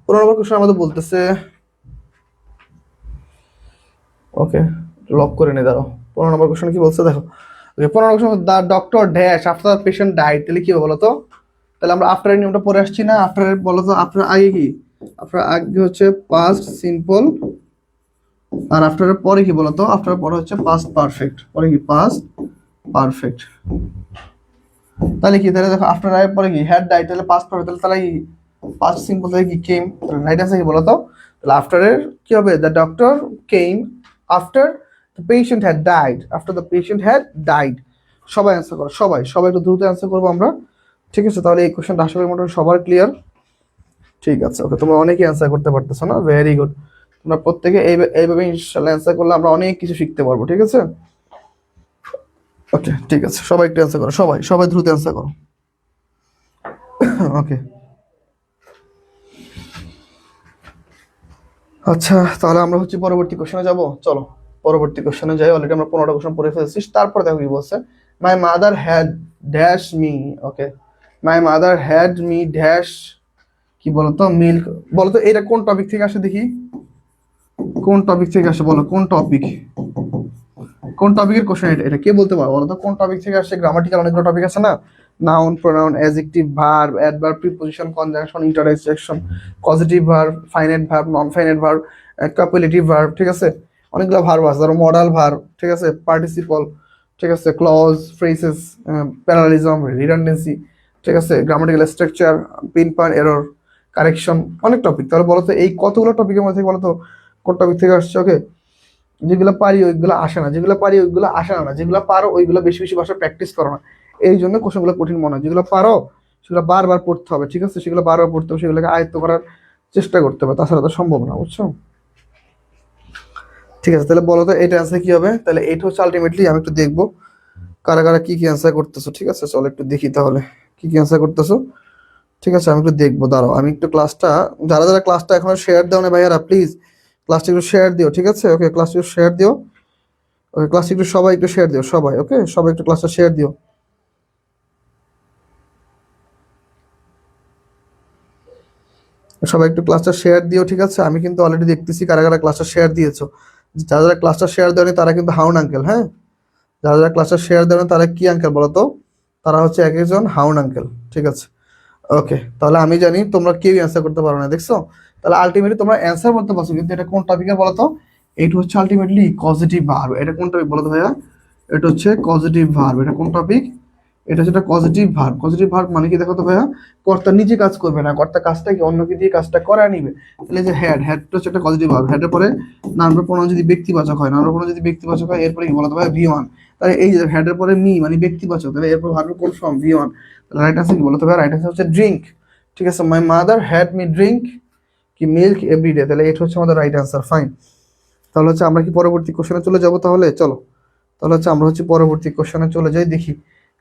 15 নম্বর কোশ্চেন আমাদের বলতেছে, ওকে লক করে নে দাঁড়াও। 15 নম্বর কোশ্চেন কি বলছে দেখো। Okay, 15 number question, the doctor dash after patient died. তাহলে কি হবে বলো তো? তাহলে আমরা আফটার নিয়মটা পরে আসছি না? আফটার বলো তো, আফটার আগে কি? আফটার আগে হচ্ছে পাস্ট সিম্পল, আর আফটারের পরে কি বলতো? আফটার পরে হচ্ছে পাস্ট পারফেক্ট, পরে কি? Past perfect. তাহলে কি? তাহলে দেখো আফটার এর পরে কি? হ্যাড ডাইড, তাহলে পাস্ট পারফেক্ট, তাহলে কি? পাস্ট সিম্পল থেকে কি? কেম। রাইট আছে কি বলতো? তাহলে আফটারের কি হবে? The doctor came after the patient had died, after the patient had died. সবাই অ্যান্সার করো, সবাই সবাই একটু দ্রুত অ্যান্সার করবো আমরা। ঠিক আছে, তাহলে এই কোশ্চেনটা আশা করি মোটামুটি সবার ক্লিয়ার। ঠিক আছে, ওকে, তোমরা অনেকেই অ্যান্সার করতে পারতেছো না? ভেরি গুড, তোমরা প্রত্যেকে এইভাবে ইনশাআল্লাহ অ্যান্সার করলে আমরা অনেক কিছু শিখতে পারবো। ঠিক আছে, ওকে ঠিক আছে, সবাই একটু অ্যান্সার করো, সবাই সবাই দ্রুত অ্যান্সার করো। ওকে, আচ্ছা তাহলে আমরা হচ্ছে পরবর্তী কোশ্চেনে যাব। চলো পরবর্তী কোশ্চেনে যাই। অলরেডি আমরা 15টা কোশ্চেন পড়ে ফেলেছি। তারপর দেখো কি বলছে, my mother had dash me. Okay, my mother had me dash কি বলতো? মিল্ক। বলতো এটা কোন টপিক থেকে আসে দেখি? কোন টপিক থেকে আসে বলো? কোন টপিক, কোন টপিকের কোশ্চেন এটা? এটা কে বলতে পারো বলো তো? কোন টপিক থেকে আসে? গ্রামাটিক্যাল অনেকগুলো টপিক আছে না? Noun, pronoun, adjective, verb, adverb, preposition, conjunction, interjection, positive verb, finite verb, non finite verb, copulative verb. ঠিক আছে, অনেকগুলো ভার্ব আছে, ধরো মডাল ভার্ব, ঠিক আছে, পার্টিসিপল, ঠিক আছে, ক্লজ, ফ্রেজেস, প্যারালিজম, রিডান্ডেন্সি, ঠিক আছে, grammatical structure, pin point error, correction, অনেক টপিক। তাহলে বলো তো এই কতগুলো টপিকের মধ্যে বলো তো কোন টপিক থেকে আসছে? ওকে, যেগুলো পারি ওইগুলো আসে না, যেগুলো পারি ওইগুলো আসে না, যেগুলো পারো ওইগুলো বেশি বেশি ভাষা প্র্যাকটিস করো না। এই জন্য কোশ্চেনগুলো কঠিন মনে হয়। যেগুলো পারো সেগুলো বারবার পড়তে হবে। ঠিক আছে, সেগুলো বারবার পড়তে হবে, সেগুলোকে আয়ত্ত করার চেষ্টা করতে হবে, তাছাড়া তো সম্ভব না, বুঝছো? ঠিক আছে, তাহলে বলো তো এটা অ্যান্সার কি হবে? তাহলে এইটা হচ্ছে আলটিমেটলি, আমি একটু দেখবো কারা কারা কি কি অ্যান্সার করতেছো। ঠিক আছে, চলো একটু দেখি তাহলে কি কি অ্যান্সার করতেছো। ঠিক আছে, আমি একটু দেখবো, দাঁড়াও আমি একটু ক্লাসটা, যারা যারা ক্লাসটা এখনো শেয়ার দাও না ভাইয়ারা, প্লিজ ক্লাসটা একটু শেয়ার দিও। ঠিক আছে, ওকে ক্লাসটা একটু শেয়ার দিও। ওকে, ক্লাসটা একটু সবাই একটু শেয়ার দিও, সবাই। ওকে, সবাই একটু ক্লাসটা শেয়ার দিও। সবাই একটু ক্লাসটা শেয়ার দিও। ঠিক আছে, আমি কিন্তু অলরেডি দেখতেছি কারা কারা ক্লাসটা শেয়ার দিয়েছো। যারা যারা ক্লাসটা শেয়ার দেওনি তারা কিন্তু হাউন আঙ্কেল, হ্যাঁ। যারা যারা ক্লাসটা শেয়ার দেওনি তারা কি আঙ্কেল বলো তো? তারা হচ্ছে এক একজন হাউন আঙ্কেল। ঠিক আছে, ওকে, তাহলে আমি জানি তোমরা কেউ অ্যান্সার করতে পারো না, দেখছো? তাহলে আলটিমেটলি তোমরা অ্যান্সার করতে পারছো, কিন্তু এটা কোন টপিকের বলো তো? এইটা হচ্ছে আলটিমেটলি কজিটিভ ভার্ব। এটা কোন টপিক বলো তো ভাইয়া? এটা হচ্ছে কজিটিভ ভার্ব। এটা কোন টপিক? এটা হচ্ছে একটা পজিটিভ ভার্ব। পজিটিভ ভার্ব মানে কি দেখো তো ভাইয়া? কর্তা নিজে কাজ করবে না, কর্তা কাজটা কি অন্যকে দিয়ে কাজটা করা নিবে। তাহলে যে হ্যাড, হ্যাডটা হচ্ছে একটা পজিটিভ ভার্ব। হ্যাডের পরে নাউন প্রোনাউন যদি ব্যক্তিবাচক হয়, নাউন প্রোনাউন যদি ব্যক্তিবাচক হয়, এরপরে কি বলতো ভাই? V one. তাহলে এই যে হ্যাডের পরে মি মানে ব্যক্তিবাচক, তাহলে এরপর ভার্বের কোন ফর্ম ভি ওয়ান, তাহলে রাইট আনসার কি বলো তো ভাই? রাইট আনসার হচ্ছে ড্রিঙ্ক। ঠিক আছে, my mother had me drink কি মিল্ক এভরিডে, তাহলে এটা হচ্ছে আমাদের রাইট আনসার। ফাইন, তাহলে হচ্ছে আমরা কি পরবর্তী কোশ্চেনে চলে যাব? তাহলে চলো, তাহলে হচ্ছে আমরা হচ্ছে পরবর্তী কোশ্চেনে চলে যাই, দেখি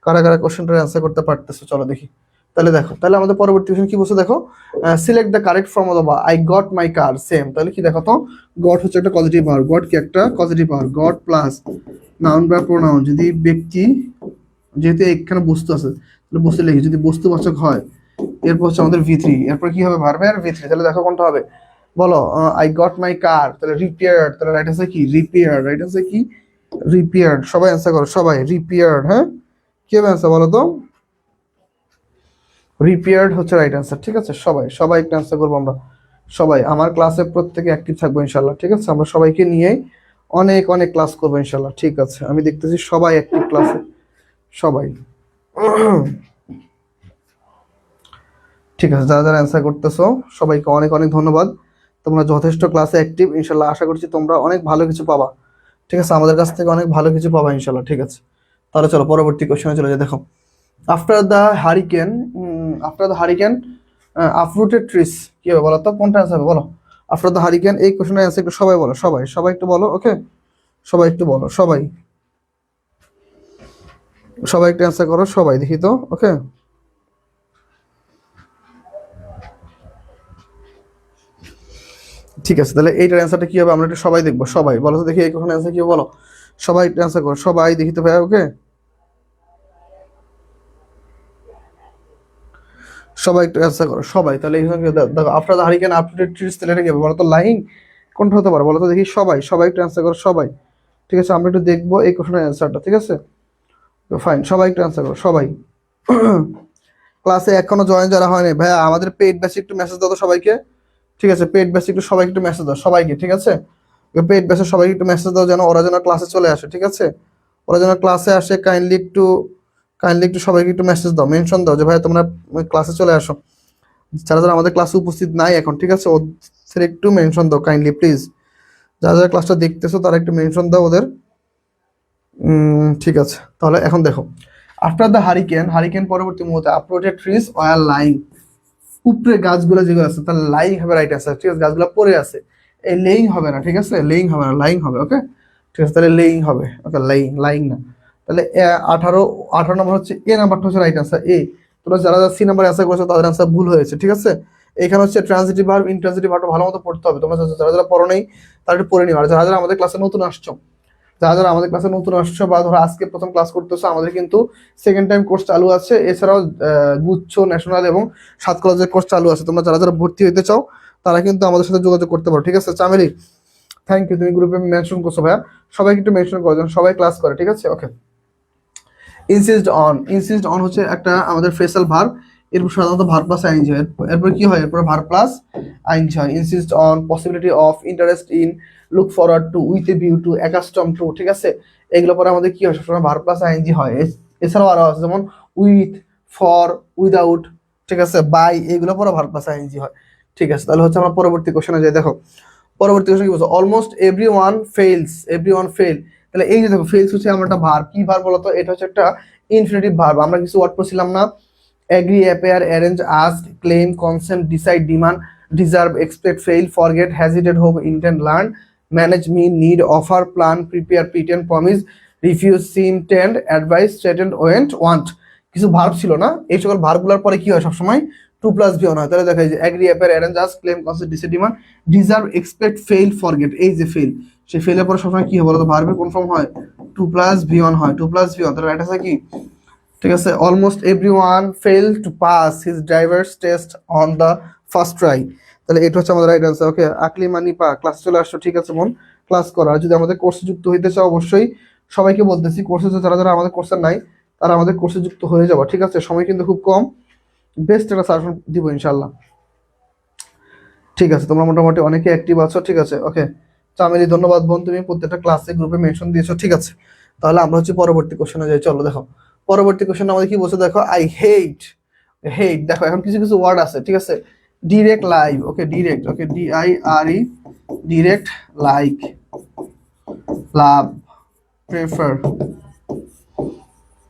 কারা কারা কোশ্চেনটার অ্যান্সার করতে পারতেছো। চলো দেখি, তাহলে দেখো, তাহলে আমাদের পরবর্তী কোশ্চেন কি বলছে দেখো, select the correct form of I got my car same. তাহলে কি দেখো তো, গট হচ্ছে একটা পজিটিভ ভার্ব, গট কি একটা positive verb, goat plus noun বা প্রোনাউন, যদি ব্যক্তি, যেহেতু এখানে বস্তু আছে তাহলে বস্তু লিখি, যদি বস্তুবাচক হয় এরপর হচ্ছে আমাদের ভি থ্রি, এরপর কি হবে ভার্বের ভি থ্রি। তাহলে দেখো কোনটা হবে বলো, আই গট মাই কার, তাহলে রিপেয়ার্ড, তাহলে রাইট আছে কি রিপেয়ার্ড, রাইট আছে কি রিপেয়ার্ড। সবাই অ্যান্সার করো, সবাই রিপেয়ার্ড। হ্যাঁ, কি হবে অ্যান্সার বলো তো? রিপেয়ার্ড হচ্ছে রাইট অ্যান্সার। ঠিক আছে, সবাই সবাই একটা অ্যান্সার করবো আমরা, সবাই আমার ক্লাসে প্রত্যেকে অ্যাক্টিভ থাকবো ইনশাল্লাহ। ঠিক আছে, আমরা সবাইকে নিয়েই অনেক অনেক ক্লাস করবো ইনশাল্লাহ। ঠিক আছে, আমি দেখতেছি সবাই অ্যাক্টিভ ক্লাসে, সবাই। ঠিক আছে, যারা যারা অ্যান্সার করতেছো সবাইকে অনেক অনেক ধন্যবাদ। তোমরা যথেষ্ট ক্লাসে অ্যাক্টিভ, ইনশাল্লাহ আশা করছি তোমরা অনেক ভালো কিছু পাবা। ঠিক আছে, আমাদের কাছ থেকে অনেক ভালো কিছু পাবা ইনশাল্লাহ। ঠিক আছে, তাহলে চলো পরবর্তী কোশ্চেনে চলে যাই। দেখো, after the hurricane uprooted trees, কি হবে বলো তো? কোনটা অ্যান্সার হবে বলো? আফটার দ্য হারিকেন, এই কোশ্চেনের অ্যান্সার একটু সবাই বলো, সবাই সবাই একটু বলো। ওকে, সবাই একটু বলো, সবাই সবাই একটু অ্যান্সার করো, সবাই দেখি তো। ওকে, ঠিক আছে, তাহলে এইটার অ্যান্সারটা কি হবে আমরা একটু সবাই দেখবো। সবাই বলো তো দেখি এই কোশ্চেনের অ্যান্সার কি হবে বলো, সবাই একটু অ্যান্সার করো, সবাই দেখি তো ভাইয়া। ওকে, সবাই একটু অ্যান্সার করো, সবাই। তাহলে এই দেখো, after the hurricane up to date trees, তাহলে এটা কি হবে বলো তো? লাইং। কোনটা হতে পারে বলো তো দেখি, সবাই সবাই একটু অ্যান্সার করো, সবাই। ঠিক আছে, আমরা একটু দেখবো এই কোশ্চেনের অ্যান্সারটা। ঠিক আছে, ফাইন, সবাই একটু অ্যান্সার করো, সবাই। ক্লাসে এখনো জয়েন যারা হয়নি ভাইয়া, আমাদের পেইড ব্যাচে একটু মেসেজ দাও তো সবাইকে। ঠিক আছে, পেইড ব্যাচে একটু সবাইকে একটু মেসেজ দাও সবাইকে। ঠিক আছে, পেইড ব্যাচে সবাইকে একটু মেসেজ দাও, যেন ওরা যেন ক্লাসে চলে আসে। ঠিক আছে, ওরা যেন ক্লাসে আসে, কাইন্ডলি একটু সবাইকে একটু মেসেজ দাও, মেনশন দাও যে ভাই তোমরা ক্লাসে চলে আসো। যারা যারা আমাদের ক্লাসে উপস্থিত নাই এখন, ঠিক আছে, ওদের একটু মেনশন দাও কাইন্ডলি প্লিজ। যারা যারা ক্লাসটা দেখতেছো তারা একটু মেনশন দাও ওদের। ঠিক আছে, তাহলে এখন দেখো, আফটার দ্য হারিকেন পরবর্তী মুহূর্তে আপলোডেড ট্রিজ ওয়ার লাইং, উপরে গাছগুলো যেগুলো আছে তাহলে লাইং হবে রাইট আছে। ঠিক আছে, গাছগুলো পড়ে আছে, এই লেইং হবে না। ঠিক আছে, লেইং হবে না, লাইং হবে। ওকে, ঠিক আছে, তাহলে লেইং হবে। ওকে, লাইং না। তাহলে 18 নম্বর হচ্ছে এ নাম্বারটা হচ্ছে রাইট আনসার এ। তোমরা যারা যারা সি নাম্বার অ্যান্সার করেছো তাদের অ্যান্সার ভুল হয়েছে। ঠিক আছে, এখানে হচ্ছে ট্রানজিটিভ ভার্ব ইনট্রানজিটিভ ভার্বটা ভালো মতো পড়তে হবে। তোমরা যারা যারা পড়ো নেই তারা একটু পড়ে নিও, আর যারা যারা আমাদের ক্লাসে নতুন আসছো, যারা যারা আমাদের ক্লাসে নতুন আসছো বা ধরো আজকে প্রথম ক্লাস করতেছো, আমাদের কিন্তু সেকেন্ড টাইম কোর্স চালু আছে, এছাড়াও গুচ্ছ ন্যাশনাল এবং সাত কলেজের কোর্স চালু আছে। তোমরা যারা যারা ভর্তি হইতে চাও তারা কিন্তু আমাদের সাথে যোগাযোগ করতে পারো। ঠিক আছে, চামেলি থ্যাংক ইউ, তুমি গ্রুপে মেনশন করছো ভাইয়া, সবাইকে একটু মেনশন করো যেন সবাই ক্লাস করে। ঠিক আছে, ওকে। ইনসিস্ট অন হচ্ছে একটা আমাদের ফ্রেসাল ভার্ব, এরপর সাধারণত ভার্ব প্লাস আইএনজি হয়। এরপর কি হয়, এরপর ভার্ব প্লাস আইএনজি হয়। Insist on, possibility of, interest in, look forward two, with a view two, accustom two. ঠিক আছে, এগুলো পরে আমাদের কি হয় সবসময় ভার্ব প্লাস আইএনজি হয়। এছাড়াও আরো আছে যেমন উইথ, ফর, উইদাউট, ঠিক আছে, বাই, এগুলো পরে ভার্ব প্লাস আইএনজি হয়। ঠিক আছে, তাহলে হচ্ছে আমরা পরবর্তী কোশ্চেনে যাই। দেখো, পরবর্তী কোশ্চেন কি বলছো, অলমোস্ট এভরিওয়ান ফেল। তাহলে এই যে দেখো, ফেলস হচ্ছে আমার একটা ভার্ব, কি ভার্ব বলতো? এটা হচ্ছে একটা ইনফিনিটিভ ভার্ব। আমরা কিছু ওয়ার্ড পড়ছিলাম না, agree, appear, arrange, ask, claim, consent, decide, demand, deserve, expect, fail, forget, hesitate, hope, intend, learn, manage, mean, need, offer, plan, prepare, pretend, promise, refuse, seem, tend, advise, threatened, went, want. কিছু ভার্ব ছিল না, এই সকল ভার্বগুলোর পরে কি হয় সবসময় টু প্লাস ভি অন হয়। তাহলে দেখা যায় agree, appear, arrange, ask, claim, consent, decide, demand, deserve, expect, fail, forget. এই যে ফেইল, সেই ফেলের পরে সবসময় কি হয় বলতো? ভার্বের কোন ফর্ম হয়? টু প্লাস ভি অন হয়, টু প্লাস ভি অন। তাহলে রাইট আছে কি? ঠিক আছে, almost everyone fail to pass his drivers test on the first try. তাহলে এটা হচ্ছে আমাদের রাইট আনসার। ওকে, আকলি মানি পা, ক্লাসে চলে আসছো। ঠিক আছে বোন, ক্লাস করো। আর যদি আমাদের কোর্সে যুক্ত হইতে চাও অবশ্যই সবাইকে বলতেছি, কোর্সে যারা যারা আমাদের কোর্সে নাই তারা আমাদের কোর্সে যুক্ত হয়ে যাবো। ঠিক আছে, সময় কিন্তু খুব কম, বেস্ট একটা সাজেশন দিব ইনশাল্লাহ। ঠিক আছে, তোমরা মোটামুটি অনেকে অ্যাক্টিভ আছো। ঠিক আছে, ওকে। চামেলি ধন্যবাদ বোন, তুমি প্রত্যেকটা ক্লাসে গ্রুপে মেনশন দিয়েছো। ঠিক আছে, তাহলে আমরা হচ্ছে পরবর্তী কোশ্চেনে যাই। চলো দেখো, পরবর্তী কোশ্চেন আমাদের কি বলছে দেখো, আই হেট। দেখো, এখন কিছু কিছু ওয়ার্ড আছে। ঠিক আছে, ডিরেক্ট, লাইভ। ওকে, ডিরেক্ট, ওকে, DIRE, ডিরেক্ট, লাইক, লাভ, প্রেফার,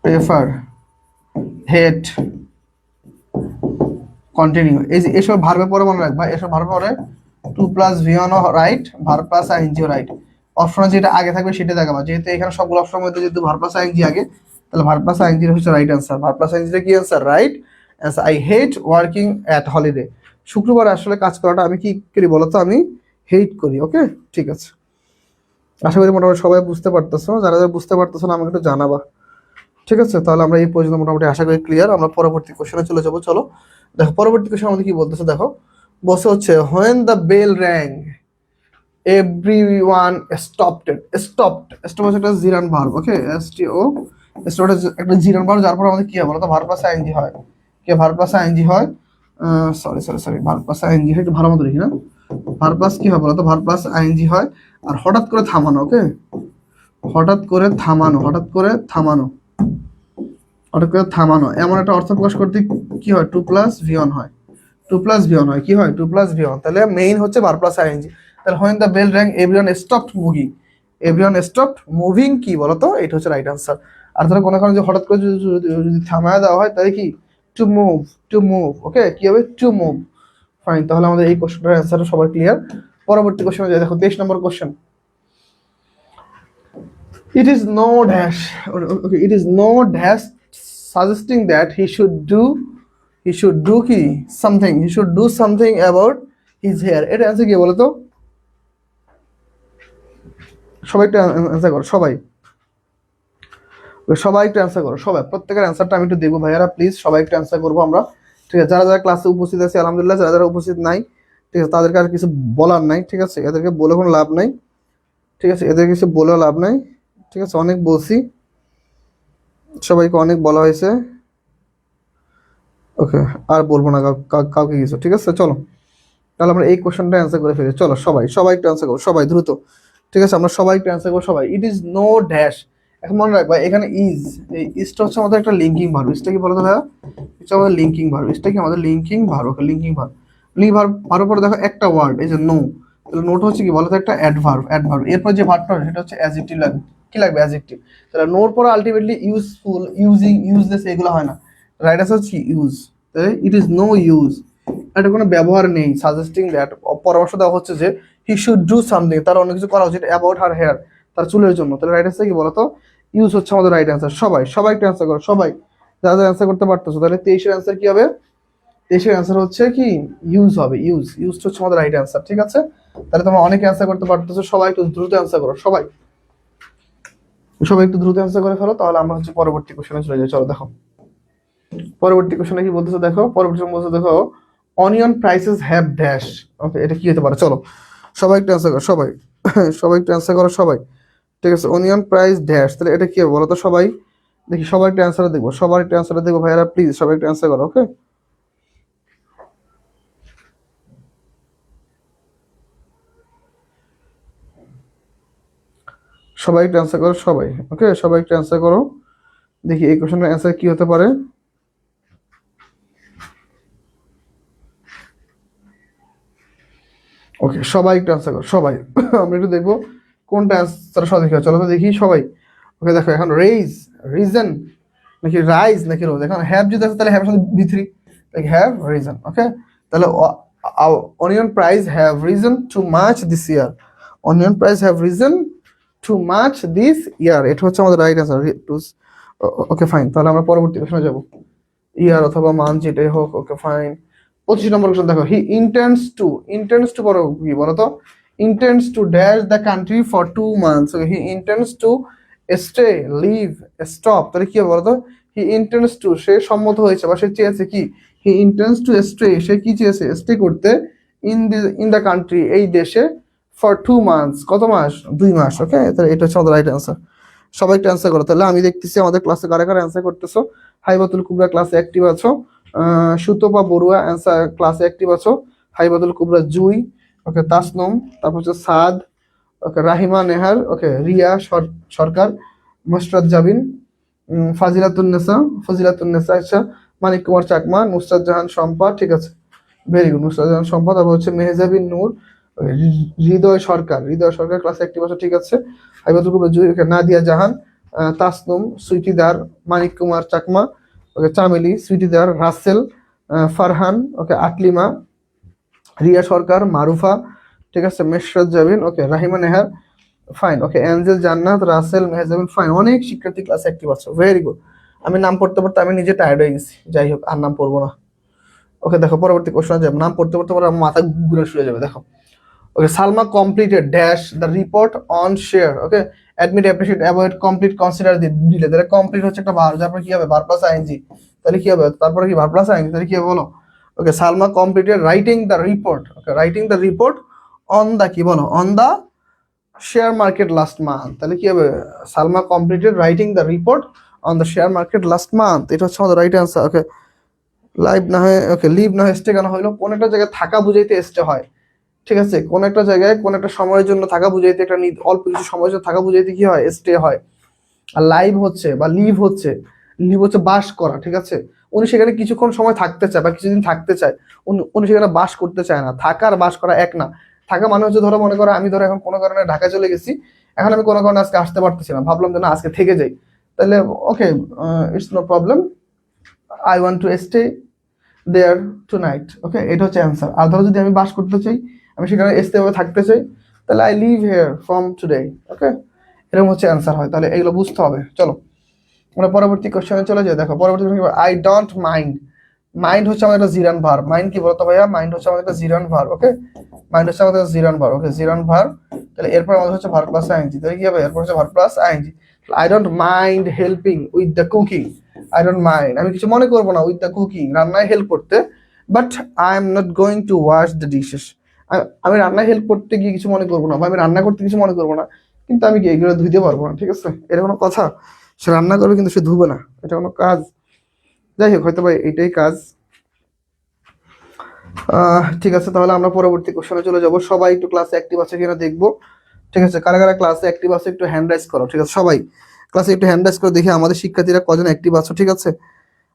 প্রেফার, হেট, কন্টিনিউ। এই যে এসব ভার্বের পরে মনে রাখবা, এসব ভার্বের পরে to plus V one right, verb plus ING right. অপশনে যেটা আগে থাকবে সেটা দেখাবা, যেহেতু এখানে সবগুলো অপশনের মধ্যে যেহেতু ভার্ব প্লাস আইএনজি আগে, তাহলে ভার্ব প্লাস আইএনজি হচ্ছে right answer. Verb plus ING কি answer? Right answer. I hate working at holiday. শুক্রবার আসলে কাজ করাটা আমি কি করি বলতো? আমি হেট করি। ওকে, ঠিক আছে। আশা করি মোটামুটি সবাই বুঝতে পারতেছো। যারা যারা বুঝতে পারতেছো না আমাকে একটু জানাবা, ঠিক আছে? তাহলে আমরা এই পর্যন্ত মোটামুটি আশা করি ক্লিয়ার। আমরা পরবর্তী কোশ্চেনে চলে যাবো। চলো দেখো পরবর্তী কোশ্চেন আমাদের কি বলতেছে, দেখো বসে হচ্ছে when the bell rang everyone stopped it. Stop হচ্ছে একটা জিরান ভার্ব। ওকে, STO স্টপ একটা জিরান ভার্ব, যার পর আমাদের কি হয় বলতো? ভার্ব প্লাস আইএনজি হয়। কি ভার্ব প্লাস আইএনজি হয়? সরি ভার্ব প্লাস আইএনজি হয়, একটু ভালো মতো লিখি না। ভার্ব প্লাস কি হয় বলতো? ভার্ব প্লাস আইএনজি হয়। আর হঠাৎ করে থামানো। ওকে, হঠাৎ করে থামানো, হঠাৎ করে থামানো, হঠাৎ করে থামানো এমন একটা অর্থ প্রকাশ করতে কি হয়? টু প্লাস ভি ওয়ান হয়। টু প্লাস ভি ওয়ান হয়, কি হয়? To plus V one. তাহলে মেইন হচ্ছে ভার্ব প্লাস আইএনজি। তাহলে when the bell rang everyone stopped moving, everyone stopped moving কি বলতো? এটা হচ্ছে রাইট আনসার। আর তাহলে কোনো কারণে যে হঠাৎ করে যদি থামায় দেওয়া হয় তাহলে কি? To move, to move. Okay, কি হবে? To move. ফাইন, তাহলে আমাদের এই কোশ্চেনটার অ্যান্সার সবাই ক্লিয়ার। পরবর্তী কোশ্চেনে যাই, দেখো 23 নম্বর question. It is no dash, okay, it is no dash suggesting that he should do কি something, he should do something about his hair. এটা অ্যান্সার কি বলো তো? সবাই একটু অ্যান্সার করো, সবাই সবাই একটু অ্যান্সার করো, সবাই। প্রত্যেকের অ্যান্সারটা আমি একটু দেখবো ভাইয়ারা, প্লিজ সবাই একটু অ্যান্সার করবো আমরা, ঠিক আছে? যারা যারা ক্লাসে উপস্থিত আছে আলহামদুলিল্লাহ, যারা যারা উপস্থিত নাই, ঠিক আছে, তাদেরকে আর কিছু বলার নাই, ঠিক আছে? এদেরকে বলে কোনো লাভ নাই, ঠিক আছে? এদের কিছু বলেও লাভ নাই, ঠিক আছে? অনেক বলছি, সবাইকে অনেক বলা হয়েছে। ওকে, আর বলবো না কাউকে কিছু, ঠিক আছে? চলো তাহলে আমরা এই কোশ্চেনটা অ্যান্সার করে ফেলি। চলো সবাই সবাই একটু অ্যান্সার করো, সবাই দ্রুত, ঠিক আছে? আমরা সবাই একটু অ্যান্সার করবো, সবাই। It is no dash. এখন মনে রাখবা এখানে ইজ, এই ইজটা হচ্ছে আমাদের একটা লিঙ্কিং ভার্ব। ইজটা কি বলতো ভাইয়া? এটা আমাদের লিঙ্কিং ভার্ব। ইজটা কি আমাদের linking verb. Okay, linking verb. Linking verb verb পরে দেখো একটা ওয়ার্ড, এই যে নো। তাহলে নোট হচ্ছে কি বলতো? একটা অ্যাডভার্ব, অ্যাডভার্ব। এরপর যে ভার্বটা সেটা হচ্ছে অ্যাডজেক্টিভ লাগবে। কি লাগবে? অ্যাডজেক্টিভ। তাহলে নোর পরে আলটিমেটলি ইউজফুল, ইউজিং, ইউজলেস এগুলো হয় না। রাইট আনসার হচ্ছে ইউজ। তাহলে ইট ইজ নো ইউজ, এটা কোনো ব্যবহার নেই। সাজেস্টিং দ্যাট, পরামর্শ দেওয়া হচ্ছে যে হি শুড ডু সামথিং, তার অনেক কিছু করা উচিত অ্যাবাউট হার হেয়ার, তার চুলের জন্য। তাহলে রাইট অ্যান্সার কি বলতো? ইউজ হচ্ছে আমাদের রাইট অ্যান্সার। সবাই সবাই একটু অ্যান্সার করো, সবাই যারা যারা অ্যান্সার করতে পারতেছো। তাহলে 23-এর অ্যান্সার কি হবে? 23-এর অ্যান্সার হচ্ছে কি? ইউজ হবে। ইউজ, ইউজ হচ্ছে আমাদের রাইট অ্যান্সার, ঠিক আছে? তাহলে তোমরা অনেকে অ্যান্সার করতে পারতেছো, সবাই একটু দ্রুত অ্যান্সার করো, সবাই সবাই একটু দ্রুত অ্যান্সার করে ফেলো। তাহলে আমরা হচ্ছে পরবর্তী কোশ্চেনে চলে যাই। চলো দেখো পরবর্তী কোশ্চেনে কি বলতেছে, দেখো পরবর্তী বলতেছে, দেখো অনিয়ন প্রাইসেস হ্যাভ ড্যাশ। ওকে, এটা কি হতে পারে? চলো সবাই একটু অ্যান্সার করো, সবাই সবাই একটু অ্যান্সার করো, সবাই, ঠিক আছে? অনিয়ন প্রাইস ড্যাশ, তাহলে এটা কি হবে বলো তো? সবাই দেখি, সবাই একটু অ্যান্সার দেখবো, সবার একটু অ্যান্সার দেখবো ভাইয়ারা, প্লিজ সবাই একটু অ্যান্সার করো। ওকে, সবাই একটু অ্যান্সার করো, সবাই। ওকে, সবাই একটু অ্যান্সার করো, দেখি এই কোশ্চেনের অ্যান্সার কি হতে পারে। ওকে, সবাই একটু অ্যান্সার করো, সবাই আমরা একটু দেখবো কোনটা অ্যান্সার সঠিক হয়। চলো তো দেখি সবাই। ওকে দেখো, এখন রেইজ, রিজন নাকি রাইজ নাকি রোজ? এখন হ্যাভ যদি আছে তাহলে হ্যাভ সাথে বি3, লাইক হ্যাভ রিজন। ওকে, তাহলে onion price have reason too much this year. Onion price have reason too much this ইয়ার, এটা হচ্ছে আমাদের রাইট অ্যান্সার। ওকে ফাইন, তাহলে আমরা পরবর্তী প্রশ্নে যাবো। ইয়ার অথবা মান্থ যেটাই হোক। ওকে ফাইন, 25 নম্বর কোশ্চেন দেখো। হি ইন্টেন্ডস টু বড় কি বলতো? Intends to dash the country for 2 months। Okay, he intends to stay, leave, stop. তাহলে কি হবে বলতো? হি ইন্টেন্ডস টু, সে সম্মত হয়েছে বা সে চেয়েছে কি? হি ইন্টেন্ডস টু স্টে, সে কি চেয়েছে? স্টে করতে ইন দ্য কান্ট্রি, এই দেশে, ফর 2 months, কত মাস? 2 মাস। ওকে, তাহলে এটা হচ্ছে আমাদের রাইট অ্যান্সার। সবাই একটু অ্যান্সার করো। তাহলে আমি দেখতেছি আমাদের ক্লাসে কারা কারা অ্যান্সার করতেছো। হাইবাতুল কুবরা ক্লাসে অ্যাক্টিভ আছো, সুতপা বড়ুয়া অ্যান্সার ক্লাসে অ্যাক্টিভ আছো, হাইবাতুল কুবরা জুই, ওকে তাসনম, তারপর হচ্ছে সাদ, ওকে রাহিমা নেহার, ওকে রিয়া সরকার, মুশরাত জাবিন, ফজিলাতুন্নেসা, আচ্ছা, মানিক কুমার চাকমা, নুসরাত জাহান শম্পা, ঠিক আছে, ভেরি গুড, নুসরাত জাহান শম্পা। তারপর হচ্ছে মেহজাবিন নূর, হৃদয় সরকার ক্লাসে অ্যাক্টিভ আছে, ঠিক আছে। হাইবাতুল কুবরা জুই, ওকে নাদিয়া জাহান, তাসনুম, সুইটিদার, মানিক কুমার চাকমা, ওকে চামেলি, সুইটিদার, রাসেল, ফারহান, ওকে আকলিমা, রিয়া সরকার, মারুফা, ঠিক আছে, মেশরাত জাবিন, ওকে রাহিমা নেহার, ফাইন, ওকে অ্যাঞ্জেল জান্নাত, রাসেল, মেহজাবিন, ফাইন। অনেক শিক্ষার্থী ক্লাসে অ্যাক্টিভ আছে, ভেরি গুড। আমি নাম পড়তে পড়তে আমি নিজে টায়ার্ড হয়ে গেছি, যাই হোক আর নাম পড়বো না। ওকে দেখো পরবর্তী কোশ্চেন যাবে, নাম পড়তে পড়তে পরে আমার মাথা ঘুরে শুয়ে যাবে। দেখো ওকে, Salma completed dash the report on share, okay admit, appreciate, avoid, complete, consider দিলে তাহলে কমপ্লিট হচ্ছে একটা ভার্ব, তারপর কি হবে ভার্ব প্লাস আইএনজি, তাহলে কি হবে তারপরে কি ভার্ব প্লাস আইএনজি, তাহলে কি হবে বলো। ওকে Salma completed writing the report, okay writing the report on the কি বলো on the share market last month, তাহলে কি হবে Salma completed writing the report on the share market last month, এটা হচ্ছে আমাদের রাইট অ্যান্সার। ওকে লাইভ না হয় ওকে লিভ না হয় স্টে কেন হইলো, কোন একটা জায়গায় থাকা বুঝাইতে স্টে হয়, ঠিক আছে, কোন একটা জায়গায় কোন একটা সময়ের জন্য থাকা বুঝাইতে, একটা অল্প কিছু সময়ের জন্য থাকা বুঝাইতে কি হয় স্টে হয়। আর লাইভ হচ্ছে বা লিভ হচ্ছে বাস করা, ঠিক আছে, উনি সেখানে কিছুক্ষণ সময় থাকতে চায় বা কিছুদিন থাকতে চায়, উনি সেখানে বাস করতে চায় না। থাকা আর বাস করা এক না। থাকা মানে হচ্ছে ধরো মনে করো আমি ধরো এখন কোনো কারণে ঢাকা চলে গেছি, এখন আমি কোনো কারণে আজকে আসতে পারতেছি না, ভাবলাম যে না আজকে থেকে যাই, তাহলে okay it's no problem, I want to stay there tonight, okay এটা হচ্ছে অ্যান্সার। আর ধরো যদি আমি বাস করতে চাই, আমি সেখানে স্টেবল থাকতে চাই, তাহলে I live here from today, okay এরকম হচ্ছে অ্যান্সার হয়। তাহলে এগুলো বুঝতে হবে। চলো আমরা পরবর্তী কোশ্চেনে চলে যাই। দেখো পরবর্তী আই ডোন্ট মাইন্ড, মাইন্ড হচ্ছে আমাদের একটা জিরান ভার্ব। মাইন্ড কি বলতো ভাইয়া, মাইন্ড হচ্ছে আমাদের একটা জিরান ভার্ব, ওকে মাইন্ড হচ্ছে আমাদের জিরান ভার্ব, ওকে জিরান ভার্ব। তাহলে এরপর আমাদের হচ্ছে ভার্ব প্লাস আইএনজি, তাহলে কি হবে এরপর হচ্ছে verb plus ING. I don't mind helping with the cooking, I don't mind আমি কিছু মনে করবো না উইথ দ্য কুকিং রান্নায় হেল্প করতে, but I am not going to wash the dishes, আমি রান্নায় হেল্প করতে গিয়ে কিছু মনে করবো না, বা আমি রান্না করতে কিছু মনে করবো না, কিন্তু আমি কি এগুলো ধুইতে পারবো না, ঠিক আছে, এটা কোনো কথা। সে রান্না করবে কিন্তু সে ধুবে না, এটা কোনো কাজ। যাই হোক হয়তো ভাই এইটাই কাজ। ঠিক আছে তাহলে আমরা পরবর্তী কোশ্চেনে চলে যাব। সবাই একটু ক্লাসে অ্যাক্টিভ আছে কিনা দেখবো, ঠিক আছে, কারা কারা ক্লাসে অ্যাক্টিভ আছে একটু হ্যান্ড রাইজ করো, ঠিক আছে, সবাই ক্লাসে একটু হ্যান্ড রাইজ করে দেখি আমাদের শিক্ষার্থীরা কজন অ্যাক্টিভ আছো, ঠিক আছে,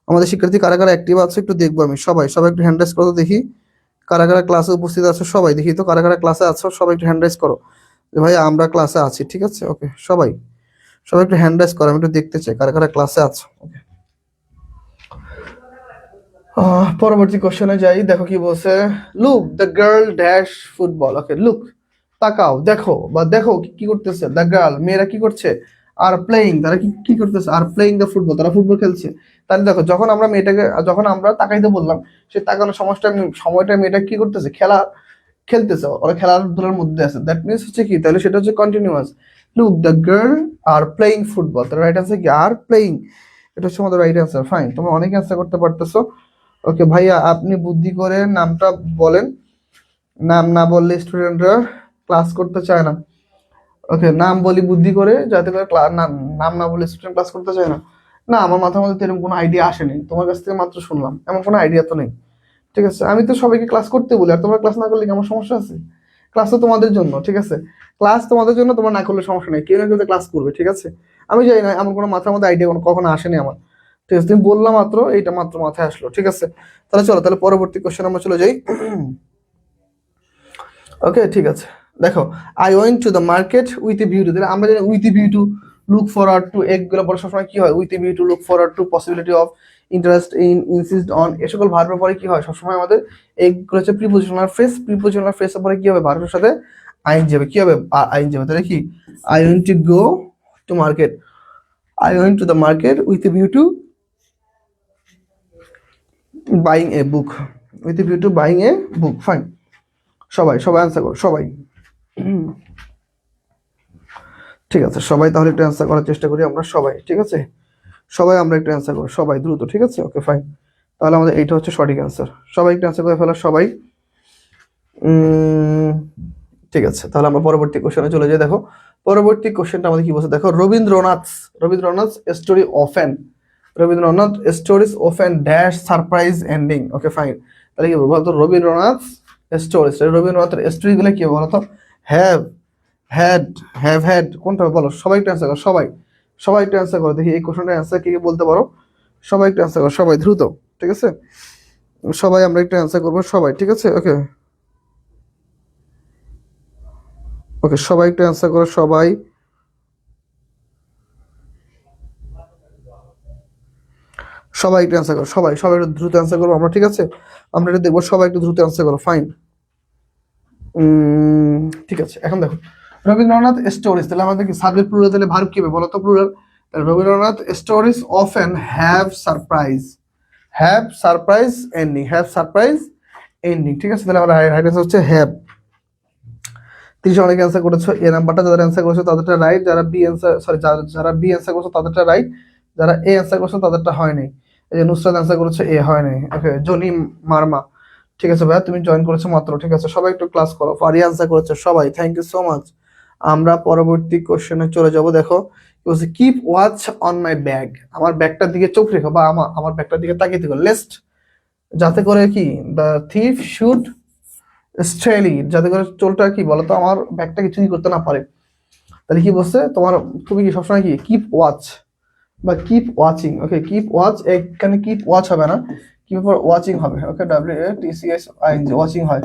আমাদের শিক্ষার্থী কারা কারা অ্যাক্টিভ আছে একটু দেখবো আমি। সবাই সবাই একটু হ্যান্ড রাইজ করো দেখি কারা কারা ক্লাসে উপস্থিত আছো, সবাই দেখি তো কারা কারা ক্লাসে আছো, সবাই একটু হ্যান্ড রাইজ করো যে ভাই আমরা ক্লাসে আছি, ঠিক আছে, ওকে সবাই সবাই একটু হ্যান্ড রাইজ করো, আমি একটু দেখতে চাই কারা কারা ক্লাসে আছো, ওকে। পরবর্তী কোশ্চেনে যাই। দেখো কি বলছে, look the girl dash football, okay look তাকাও, দেখো বা দেখো কি করতেছে, দ্য গার্ল মেয়েরা কি করছে, আর প্লেইং তারা কি কি করতেছে, আর প্লেইং দ্য ফুটবল তারা ফুটবল খেলছে। তাহলে দেখো যখন আমরা মেয়েটাকে যখন আমরা তাকাইতে বললাম, সে তাকানোর সময়টা মেয়েটা কি করতেছে, খেলতেছে, ওরা খেলাধুলার মধ্যে আছে, দ্যাট মিনস হচ্ছে কি, তাহলে সেটা হচ্ছে continuous. Look the girl are playing football, তাহলে রাইট আনসার কি আর প্লেইং, এটা হচ্ছে আমাদের রাইট আনসার। ফাইন, তোমরা অনেক অ্যান্সার করতে পারতেছো। ওকে ভাইয়া আপনি বুদ্ধি করে নামটা বলেন, নাম না বললে স্টুডেন্টরা ক্লাস করতে চায় না। ওকে নাম বলি বুদ্ধি করে যাতে করে নাম না বলে স্টুডেন্ট ক্লাস করতে চায় না। না আমার মাথার মধ্যে এরকম কোনো আইডিয়া আসেনি, তোমার কাছ থেকে মাত্র শুনলাম, এমন কোনো আইডিয়া তো নেই, ঠিক আছে। আমি তো সবাইকে ক্লাস করতে বলি, আর তোমরা ক্লাস না করলে কি আমার সমস্যা আছে? ক্লাস তো তোমাদের জন্য, ঠিক আছে, ক্লাস তোমাদের জন্য, তোমরা না করলে সমস্যা নেই, কেউ না কেউ ক্লাস করবে, ঠিক আছে। আমি জানি না, আমার কোনো মাথার মধ্যে আইডিয়া কখনো আসেনি আমার, ঠিক আছে, তুমি বললাম মাত্র, এইটা মাত্র মাথায় আসলো, ঠিক আছে। তাহলে চলো তাহলে পরবর্তী কোশ্চেন আমরা চলে যাই। ওকে ঠিক আছে, দেখো I went to the market with a view to, তাহলে আমরা জানি with a view to look forward to, এগুলো পরে সবসময় কি হয় with a view to look forward to possibility of interest in insist on, এ সকল ভার্বের পরে কি হয় সবসময় আমাদের এগুলো হচ্ছে প্রিপোজিশনাল ফ্রেজ, প্রিপোজিশনাল ফ্রেজের পরে কি হবে ভার্বের সাথে আইন যাবে, কি হবে আইন যাবে, তাহলে কি I went to go to market, I went to the market with a view two buying a book, with a view two buying a book. Fine, সবাই সবাই অ্যান্সার করো সবাই। ঠিক আছে সবাই তাহলে একটু অ্যান্সার করার চেষ্টা করি আমরা সবাই, ঠিক আছে, সবাই আমরা একটু অ্যান্সার করো সবাই দ্রুত, ঠিক আছে, ওকে ফাইন। তাহলে আমাদের এইটা হচ্ছে সঠিক অ্যান্সার, সবাই একটু অ্যান্সার করে ফেলো সবাই। ঠিক আছে তাহলে আমরা পরবর্তী কোশ্চেনে চলে যাই। দেখো পরবর্তী কোশ্চেনটা আমাদের কি বলছে, দেখো Rabindranath story often, Rabindranath stories often dash surprise ending, ওকে ফাইন। তাহলে কি বলতো রবীন্দ্রনাথ রবীন্দ্রনাথের স্টোরিগুলো কি বলতো, হ্যাভ হ্যাভ হ্যাড, কোনটা বলো, সবাই একটু অ্যান্সার করো সবাই, সবাই একটু অ্যান্সার করো দেখি এই কোশ্চেনটার অ্যান্সার কি কি বলতে পারো, সবাই একটু অ্যান্সার করো সবাই দ্রুত, ঠিক আছে, সবাই আমরা একটু অ্যান্সার করবো সবাই, ঠিক আছে, ওকে ওকে সবাই একটু অ্যান্সার করো সবাই। সবাই একটু অ্যান্সার করো, সবাই সবাই একটু দ্রুত অ্যান্সার করবো আমরা, ঠিক আছে? আমরা এটা দেখবো, সবাই একটু দ্রুত অ্যান্সার করো, ফাইন। ঠিক আছে, এখন দেখো রবীন্দ্রনাথ স্টোরিজ, তাহলে আমাদের কি সাবজেক্ট প্লুরাল, তাহলে ভার্ব কি হবে বলো তো? প্লুরাল। তাহলে Rabindranath stories often have surprise ending, ঠিক আছে? তাহলে আমার রাইট অ্যান্সার হচ্ছে হ্যাভ। 30 অনেকে অ্যান্সার করেছো, এ নাম্বারটা যারা অ্যান্সার করেছো তাদেরটা রাইট, যারা বি অ্যান্সার সরি যারা বি অ্যান্সার করেছো তাদেরটা রাইট, যারা এ অ্যান্সার করেছো তাদেরটা হয় নাই। এই যে নুসরাত অ্যান্সার করেছো, এ হয় নাই। ওকে, জনি মারমা, ঠিক আছে ভাইয়া, তুমি জয়েন করেছো মাত্র, ঠিক আছে? সবাই একটু ক্লাস করো। ফারিয়া অ্যান্সার করেছো সবাই, থ্যাংক ইউ সো মাচ। আমরা পরবর্তী কোশ্চেনে চলে যাব। দেখো বলছে keep watch on my bag, আমার ব্যাগটার দিকে চোখ রেখো, বা আমার ব্যাগটার দিকে তাকিয়ে থেকো, লেস্ট, যাতে করে কি দ্য থিফ শুড স্ট্রেলি, যাতে করে চোরটা কি বলতো আমার ব্যাগটাকে চুরি করতে না পারে। তাহলে কি বলছে, তুমি কি সবসময় কি কিপ ওয়াচ বা কিপ ওয়াচিং, ওকে কিপ ওয়াচ, এখানে কিপ ওয়াচ হবে না, কিপ ওয়াচিং হবে, ওকে WATCHING, ওয়াচিং হয়।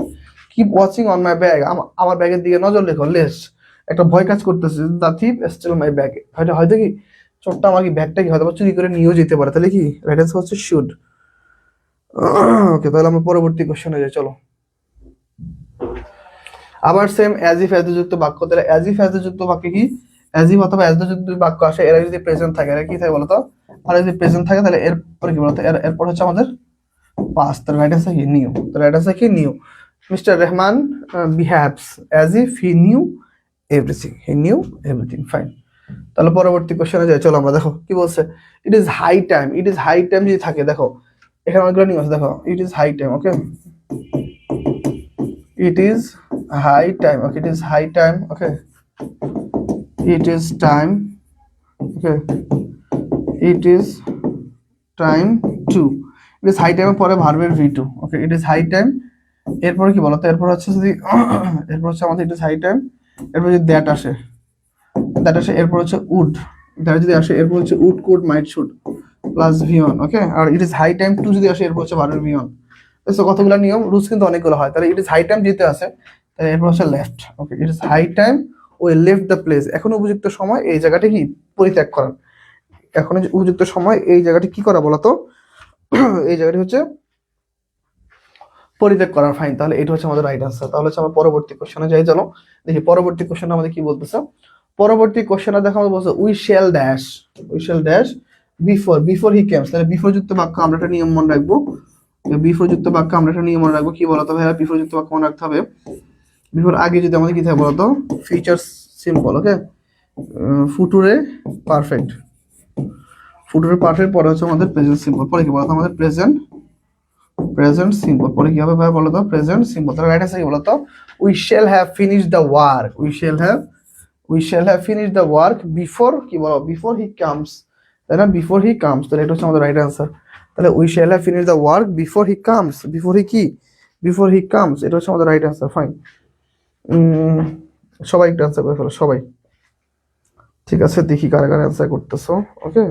Keep watching on my bag, আমার ব্যাগের দিকে নজর রেখো, লেস, একটা ভয় কাজ করতেছে, the thief steal my bag, হয়তো কি চোরটা আমার কি ব্যাগটা কি হয়তো চুরি করে নিয়েও যেতে পারে, তাহলে কি রাইট অ্যান্সার হচ্ছে শুড। ওকে, তাহলে আমরা পরবর্তী কোশ্চেনে যাই, চলো। আবার সেম অ্যাজ ইফ অ্যাজ যুক্ত বাক্য, তাহলে অ্যাজ ইফ অ্যাজ যুক্ত বাক্যে কি অ্যাজ ইফ অথবা অ্যাজ যুক্ত বাক্য আসে, এরা যদি প্রেজেন্ট থাকে, এরা কি থাকে বলতো? আর যদি প্রেজেন্ট থাকে তাহলে এরপরে কি বলতো, এরপর হচ্ছে আমাদের পাস্ট, তাহলে রাইট অ্যান্সার কি নিউ, তাহলে রাইট অ্যান্সার কি new. Mister Rahman behaves as if he knew everything, fine. তাহলে পরবর্তী কোশ্চেনে যাই, চলো আমরা। দেখো কি বলছে, ইট ইজ হাই টাইম যদি থাকে, দেখো এখানে অনেকগুলো নিউ আছে, দেখো it is high time, okay it is high time, okay it is high time, okay it is time, okay it is time to, it is high time পরে ভার্বের V2, okay it is high time, এরপর কি বলতো, এরপর হচ্ছে যদি এরপর হচ্ছে আমাদের it is high time, এরপর যদি দ্যাট আসে, এরপর হচ্ছে উড, দ্যাট যদি আসে এরপর হচ্ছে would could might should plus V1, okay. আর it is high time to যদি আসে এরপর হচ্ছে ভার্বের V1। তো কতগুলো নিয়ম, রুলস কিন্তু অনেকগুলো হয়। তাহলে ইট ইজ হাই টাইম যেতে আছে, তাহলে এরপর হচ্ছে left, okay it is high time ওই লেফট দ্য প্লেস, এখন উপযুক্ত সময় এই জায়গাটি কি পরিত্যাগ করার, এখন উপযুক্ত সময় এই জায়গাটি কি করা বলতো, এই জায়গাটি হচ্ছে পরিত্যাগ করার, ফাইন। তাহলে এটা হচ্ছে আমাদের রাইট আনসার। তাহলে হচ্ছে আমরা পরবর্তী কোশ্চেনে যাই, চলো দেখি পরবর্তী কোশ্চেনে আমাদের কি বলতেছে। পরবর্তী কোশ্চেনে দেখো আমাদের বলছে we shall dash before he কেমস, তাহলে বিফোর যুক্ত বাক্য আমরা একটা নিয়ম মনে রাখবো, বিফোর যুক্ত বাক্য আমরা একটা নিয়ম মনে রাখবো, কি বলতো ভাইয়া, বিফোর যুক্ত বাক্য মনে রাখতে হবে, বিফোর আগে যদি আমাদের কি থাকে বলতো, ফিউচার সিম্পল, ওকে ফুটুরে পারফেক্ট, পরে হচ্ছে আমাদের প্রেজেন্ট সিম্পল, পরে কি বলতো আমাদের প্রেজেন্ট সিম্পল, পরে কি হবে ভাই বলতো, প্রেজেন্ট সিম্পল। তাহলে রাইট আছে কি বলতো, we shall have finish the work, we shall have finish the work before কি বলো, বিফোর হি কামস, তাই না, বিফোর হি কামস, তাহলে এটা হচ্ছে আমাদের রাইট আনসার। তাহলে we shall have finish the work before he comes, before he comes, এটা হচ্ছে আমাদের রাইট আনসার, ফাইন। সবাই একটু অ্যান্সার করে ফেলো সবাই, ঠিক আছে? দেখি কারা কারা অ্যান্সার করতেছো, ওকে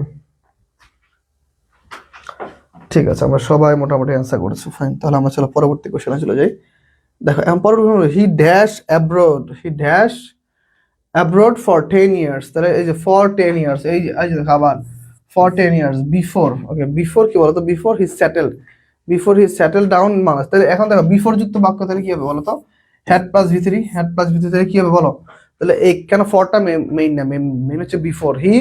ঠিক আছে, আমরা সবাই মোটামুটি অ্যান্সার করেছি, ফাইন। তাহলে আমরা চলো পরবর্তী কোশ্চেনে চলে যাই। দেখো এখন পরবর্তী, he dash abroad for 10 years, তাহলে এই যে ফর 10 ইয়ার্স, এই যে দেখো আবার for 10 years before, okay before কি বলতো, বিফোর হি সেটেল ডাউন মানুষ, তাহলে এখন দেখো বিফোর যুক্ত বাক্য তাহলে কি হবে বলতো, হ্যাড প্লাস V3 তাহলে কি হবে বলো, তাহলে এই কেন ফরটা মেইন না, মেইন হচ্ছে বিফোর, হি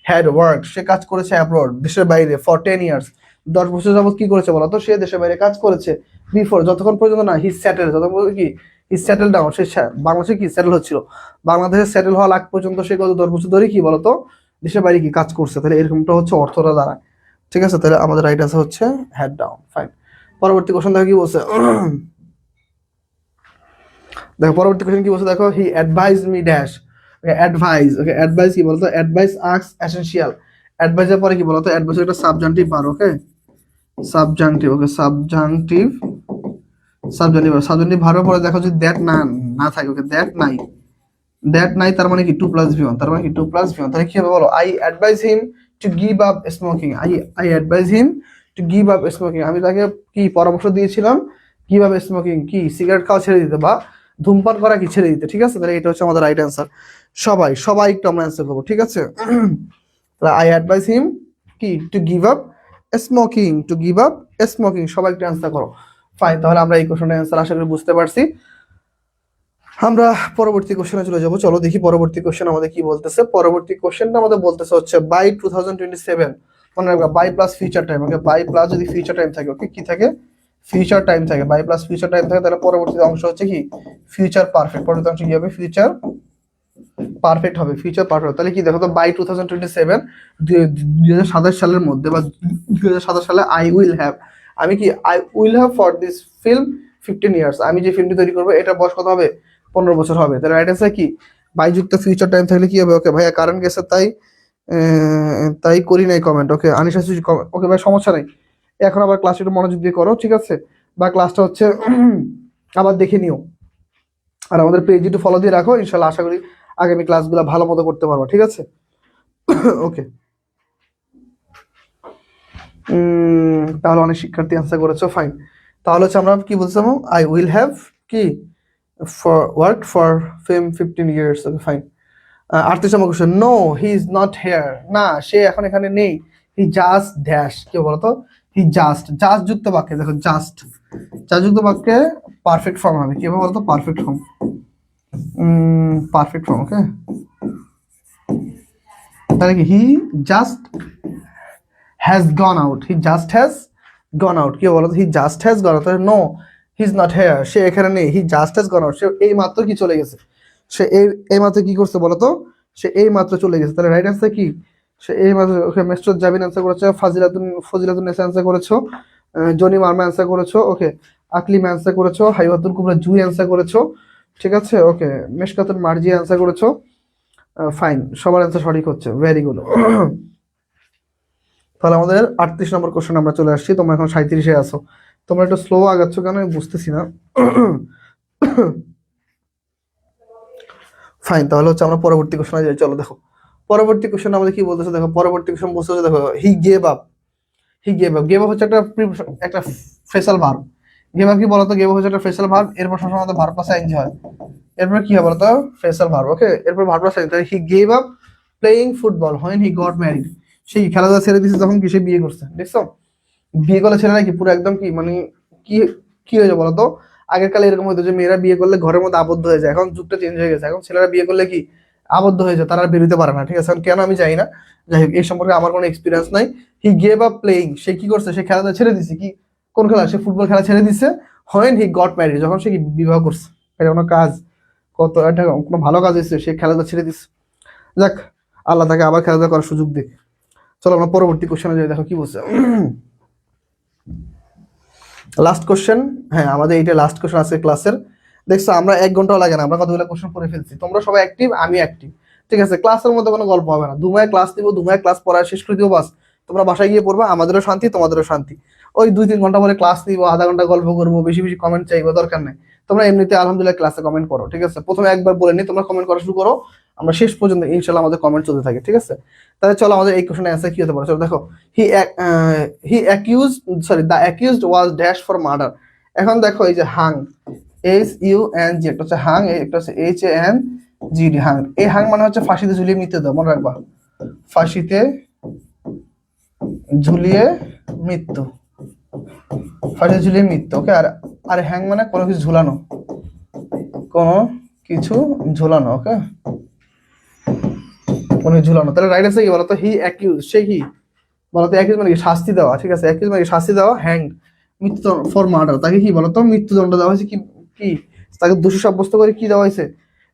হ্যাড ওয়ার্ক, সে কাজ করেছে অ্যাব্রোড দেশের বাইরে ফর 10 ইয়ার্স, 10 বছর যাবত কি করেছে বলতো, সে দেশের বাইরে কাজ করেছে, বিফোর যতক্ষণ পর্যন্ত না হি সেটেল, যতক্ষণ কি হি সেটেল ডাউন, সে বাংলাদেশে কি সেটেল হচ্ছিল, বাংলাদেশে সেটেল হওয়ার আগ পর্যন্ত সে গত 10 বছর ধরে কি বলতো দেশের বাইরে কি কাজ করছে, তাহলে এরকমটা হচ্ছে অর্থটা দাঁড়ায়, ঠিক আছে? তাহলে আমাদের রাইট আনসার হচ্ছে হেড ডাউন, ফাইন। পরবর্তী কোশ্চেন দেখো কি বলছে, দেখো পরবর্তী কোশ্চেন কি বলছে, দেখো হি অ্যাডভাইজ মি ড্যাশ, ওকে অ্যাডভাইস কি বলতো, অ্যাডভাইস আস্ক এসেনশিয়াল, অ্যাডভাইসের পরে কি বলতো, অ্যাডভাইসের একটা সাবজাংটিভ বার, ওকে সাবজাংটিভ ভার্বের পরে দেখো যদি দ্যাট না থাকে, ওকে দ্যাট নাই, তার মানে কি 2+V1, তার মানে কি 2+V1, তাহলে কি হবে বলো, I advice him to give up smoking, I advice him to give up smoking, আমি তাকে কি পরামর্শ দিয়েছিলাম গিভ আপ স্মোকিং, কি সিগারেট খাওয়া ছেড়ে দিতে বা ধূমপান করা কি ছেড়ে দিতে, ঠিক আছে? তাহলে এটা হচ্ছে আমাদের রাইট অ্যান্সার। সবাই একটু আমরা অ্যান্সার করবো, ঠিক আছে? তাহলে আই অ্যাডভাইস হিম কি to give up smoking, to give up smoking. সবাই একটু অ্যান্সার করো। ফাইন, তাহলে আমরা এই কোশ্চেনের অ্যান্সার আশা করি বুঝতে পারছি। আমরা পরবর্তী কোশ্চেনে চলে যাবো। চলো দেখি পরবর্তী কোশ্চেন আমাদের কি বলতেছে। পরবর্তী কোশ্চেনটা আমাদের বলতেছে হচ্ছে বাই 2027, মনে রাখবা by plus future time. Okay, by plus যদি ফিউচার টাইম থাকে, ওকে কি থাকে, ফিউচার টাইম থাকে, বাই প্লাস ফিউচার টাইম থাকে, তাহলে পরবর্তী অংশ হচ্ছে কি ফিউচার পারফেক্ট। পরবর্তী অংশ কি হবে, ফিউচার পারফেক্ট হবে, ফিউচার পারফেক্ট। তাহলে কি দেখো তো, বাই 2027, 2027 সালের মধ্যে বা 2027 সালে আই উইল হ্যাভ, আমি কি I will have for this film 15 years, আমি যে ফিল্মটি তৈরি করবো এটা বয়স কত হবে, 15 বছর হবে। তাহলে রাইট অ্যান্সার কি, বাই যুক্ত ফিউচার টাইম থাকলে কি হবে। ওকে ভাইয়া কারেন্ট গেছে তাই তাই করি নাই কমেন্ট। ওকে আনিশা সুজি, ওকে ভাই সমস্যা নাই, এখন আবার ক্লাস একটু মনোযোগ দিয়ে করো, ঠিক আছে, বা ক্লাসটা হচ্ছে আবার দেখে নিও, আর আমাদের পেজ একটু ফলো দিয়ে রাখো, ইনশাল্লাহ আশা করি আগামী ক্লাসগুলো ভালো মতো করতে পারবো, ঠিক আছে। ওকে, তাহলে অনেক শিক্ষার্থী অ্যান্সার করেছো, ফাইন। তাহলে হচ্ছে আমরা কি বলছিলাম, আই উইল হ্যাভ কি for work for film 15 years. Okay fine. 38 number question, no he is not here, না সে এখন এখানে নেই, হি জাস্ট ড্যাশ, কি বলতো, হি জাস্ট, জাস্ট যুক্ত বাক্যে দেখো, জাস্ট জাস্ট যুক্ত বাক্যে পারফেক্ট ফর্ম হবে, কি হবে বলতো, perfect form, perfect form. Okay, তাহলে কি he just has gone out, he just has gone out, কি বলতো, he just has gone out. No he is not here, সে এখানে নেই, he just has gone out, সে এই মাত্র কি চলে গেছে, সে এই মাত্র কি করছে বলতো, সে এই মাত্র চলে গেছে। তাহলে রাইট অ্যান্সার কি, সে এই মাত্র। ওকে মেসরুদ জাবিন অ্যান্সার করেছো, ফজিলাতুন নেসা অ্যান্সার করেছো, জনি মার্মা অ্যান্সার করেছো, ওকে আকলিম অ্যান্সার করেছো, হাইওয়াতুল কুবরা জুই অ্যান্সার করেছো, ঠিক আছে। ওকে মেশকাতুল মার্জি অ্যান্সার করেছো, ফাইন, সবার অ্যান্সার সঠিক হচ্ছে, ভেরি গুড। তাহলে আমাদের 38 নম্বর কোশ্চেন আমরা চলে আসছি, তোমরা এখন 37-এ আছো, তোমরা একটু স্লো আগাচ্ছ কেন আমি বুঝতেছি না। ফাইন, তাহলে হচ্ছে আমরা পরবর্তী কোশ্চেনে যাই। চলো দেখো পরবর্তী কোশ্চেন আমাদের কি বলতেছে, দেখো পরবর্তী কোশ্চেন বলতেছে, দেখো হি গেভ আপ, হি গেভ আপ, গেভ আপ হচ্ছে একটা ফ্রেসাল ভার্ব। গেভ আপ কি বলতো, গেভ আপ হচ্ছে একটা ফ্রেসাল ভার্ব, এরপর সবসময় আমাদের ভার্ব প্লাস আইএনজি হয়, এরপর কি হবে বলতো, ফ্রেসাল ভার্ব। ওকে এরপর ভার্ব প্লাস আইএনজি। তাহলে he gave up playing football when he got married, সেই খেলাধুলা ছেড়ে দিয়েছে যখন কি সে বিয়ে করছে, দেখছো, বিয়ে করলে ছেলেরা কি পুরো একদম কি মানে কি কি হয়ে যায় বলতো, আগের কালে এরকম হতো যে মেয়েরা বিয়ে করলে ঘরের মধ্যে আবদ্ধ হয়ে যায়, এখন যুগটা চেঞ্জ হয়ে গেছে, এখন ছেলেরা বিয়ে করলে কি আবদ্ধ হয়ে যায়, তারা আর বেরোতে পারে না, ঠিক আছে, এখন কেন আমি জানি না, যাই হোক এই সম্পর্কে আমার কোনো এক্সপিরিয়েন্স নাই। হি গেভ আপ প্লেইং, সে কি করছে, সে খেলাটা ছেড়ে দিছে, কি কোন খেলা, সে ফুটবল খেলা ছেড়ে দিছে, হোয়েন হি গট ম্যারিড, যখন সে কি বিবাহ করছে, এটা কোনো কাজ, কত একটা কোনো ভালো কাজ হয়েছে, সে খেলাটা ছেড়ে দিছে, যাক আল্লাহ তাকে আবার খেলাধুলা করার সুযোগ দিক। চলো আমরা পরবর্তী কোশ্চেনে যাই, দেখো কি বলছে। লাস্ট কোশ্চেন, হ্যাঁ আমাদের এইটা লাস্ট কোশ্চেন আছে ক্লাসের। দেখছো আমরা 1 ঘন্টাও লাগে না, আমরা কতগুলো কোশ্চেন করে ফেলছি, তোমরা সবাই অ্যাক্টিভ, আমি অ্যাক্টিভ, ঠিক আছে। ক্লাসের মধ্যে কোনো গল্প হবে না, দুমায় ক্লাস দিব, দুমায় ক্লাস পড়া শেষ করে দিব, বাস তোমরা বাসায় গিয়ে পড়বা, আমাদেরও শান্তি তোমাদেরও শান্তি। ওই 2-3 ঘন্টা পরে ক্লাস নিবো, আধা ঘন্টা গল্প করবো, বেশি বেশি কমেন্ট চাইবো, দরকার নেই। তোমরা এমনিতে আলহামদুলিল্লাহ ক্লাসে কমেন্ট করো, ঠিক আছে, প্রথমে একবার বলে নি, তোমরা কমেন্ট করা শুরু করো, আমরা শেষ পর্যন্ত ইনশাল্লাহ আমাদের কমেন্ট চলতে থাকে, ঠিক আছে। তাহলে চলো আমাদের এই কোশ্চেনের অ্যান্সার কি হতে পারে, চলো দেখো, he accuse, sorry the accused was dash for murder. এখন দেখো এই যে হাং, HUNG, একটা হচ্ছে হাং, একটা হচ্ছে HANGD, হাং, এই হাং মানে হচ্ছে ফাঁসিতে ঝুলিয়ে মৃত্যু দাও, মনে রাখবা, ফাঁসিতে ঝুলিয়ে মৃত্যু, ফাঁসিতে ঝুলিয়ে মৃত্যু। ওকে আর আর হ্যাং মানে কোনো কিছু ঝুলানো, কোনো কিছু ঝুলানো, ওকে কোনো কিছু ঝুলানো। তাহলে রাইট আছে কি বলতো, হি অ্যাকিউজ, সে কি বলতো, অ্যাকিউজ মানে কি শাস্তি দেওয়া, ঠিক আছে, অ্যাকিউজ মানে শাস্তি দেওয়া, হ্যাং মৃত্যু ফর মার্ডার, তাকে কি বলতো মৃত্যুদণ্ড দেওয়া হয়েছে, কি কি তাকে দোষী সাব্যস্ত করে কি দেওয়া হয়েছে,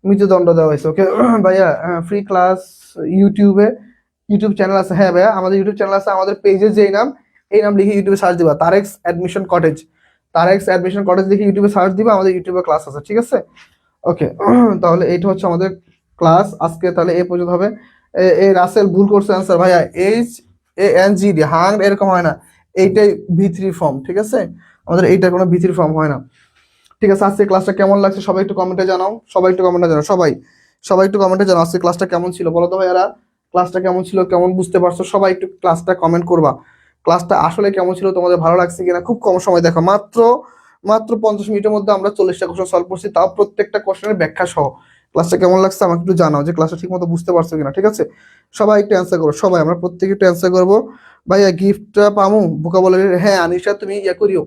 মৃত্যুদণ্ড দেওয়া হয়েছে। ওকে ভাইয়া ফ্রি ক্লাস ইউটিউবে, ইউটিউব চ্যানেল আছে, হ্যাঁ ভাইয়া আমাদের ইউটিউব চ্যানেল আছে, আমাদের পেজের যেই নাম, এই নাম লিখে ইউটিউবে সার্চ দিবা, তারেক্স অ্যাডমিশন কটেজ, তারেক্স অ্যাডমিশন কটেজ লিখে ইউটিউবে সার্চ দিবা, আমাদের ইউটিউবে ক্লাস আছে, ঠিক আছে। ওকে তাহলে এইটা হচ্ছে আমাদের ক্লাস আজকে, তাহলে এই পর্যন্ত হবে। এ রাসেল ভুল করছে অ্যান্সার, ভাইয়া HANGD, হাং এরকম হয় না, এইটাই V3 ফর্ম, ঠিক আছে, আমাদের এইটার কোনো V3 ফর্ম হয় না, ঠিক আছে। আজকে ক্লাসটা কেমন লাগছে সবাই একটু কমেন্টে জানাও, সবাই একটু কমেন্টে জানাও, সবাই সবাই একটু কমেন্টে জানাও আজকে ক্লাসটা কেমন ছিল, বলো তো ভাইয়ারা ক্লাসটা কেমন ছিল, কেমন বুঝতে পারছো, সবাই একটু ক্লাসটা কমেন্ট করবা, ক্লাসটা আসলে কেমন ছিল, তোমাদের ভালো লাগছে কিনা। খুব কম সময়, দেখো মাত্র মাত্র 50 মিনিটের মধ্যে আমরা 40টা কোশ্চেন সলভ করছি, তাও প্রত্যেকটা কোশ্চেনের ব্যাখ্যা সহ, ক্লাসটা কেমন লাগছে আমাকে একটু জানাও যে ক্লাসটা ঠিক মতো বুঝতে পারছো কিনা, ঠিক আছে? সবাই একটু অ্যান্সার করো, সবাই আমরা প্রত্যেকে একটু অ্যান্সার করবো। ভাইয়া গিফটটা পামু ভোকাবুলারি? হ্যাঁ আনিশা, তুমি ইয়া করিও,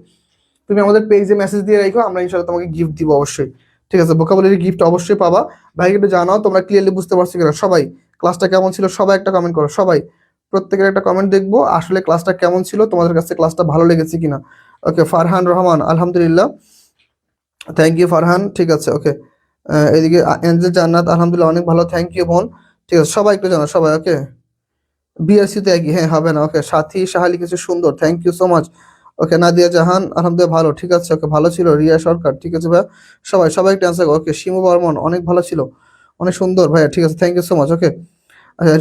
তুমি আমাদের পেজে মেসেজ দিয়ে রাখো, আমরা ইনশাআল্লাহ তোমাকে গিফট দিব অবশ্যই, ঠিক আছে? ভোকাবুলারি গিফট অবশ্যই পাবা। ভাই একটু জানাও তোমরা ক্লিয়ারলি বুঝতে পারছো কিনা সবাই, ক্লাসটা কেমন ছিল সবাই একটা কমেন্ট করো, সবাই প্রত্যেকের একটা কমেন্ট দেখবো আসলে ক্লাসটা কেমন ছিল, তোমাদের কাছে ক্লাসটা ভালো লেগেছে কিনা। ওকে, ফারহান রহমান আলহামদুলিল্লাহ, থ্যাংক ইউ ফারহান, ঠিক আছে ওকে। এদিকে এনজে জান্নাত আলহামদুলিল্লাহ অনেক ভালো, থ্যাংক ইউ বোন, ঠিক আছে সবাই একটু জানাও সবাই। ওকে, বিএসসি তে একই, হ্যাঁ হবে না। ওকে, সাথী সাহা লিখেছে সুন্দর, থ্যাংক ইউ সো মাচ। ওকে, নাদিয়া জাহান আলহামদুলিল্লাহ ভালো, ঠিক আছে ওকে ভালো ছিল। রিয়া সরকার, ঠিক আছে ভাইয়া, সবাই সবাই একটা অ্যান্সার। ওকে, শিমু বর্মন অনেক ভালো ছিল, অনেক সুন্দর ভাইয়া, ঠিক আছে থ্যাংক ইউ সো মাচ। ওকে, আচ্ছা,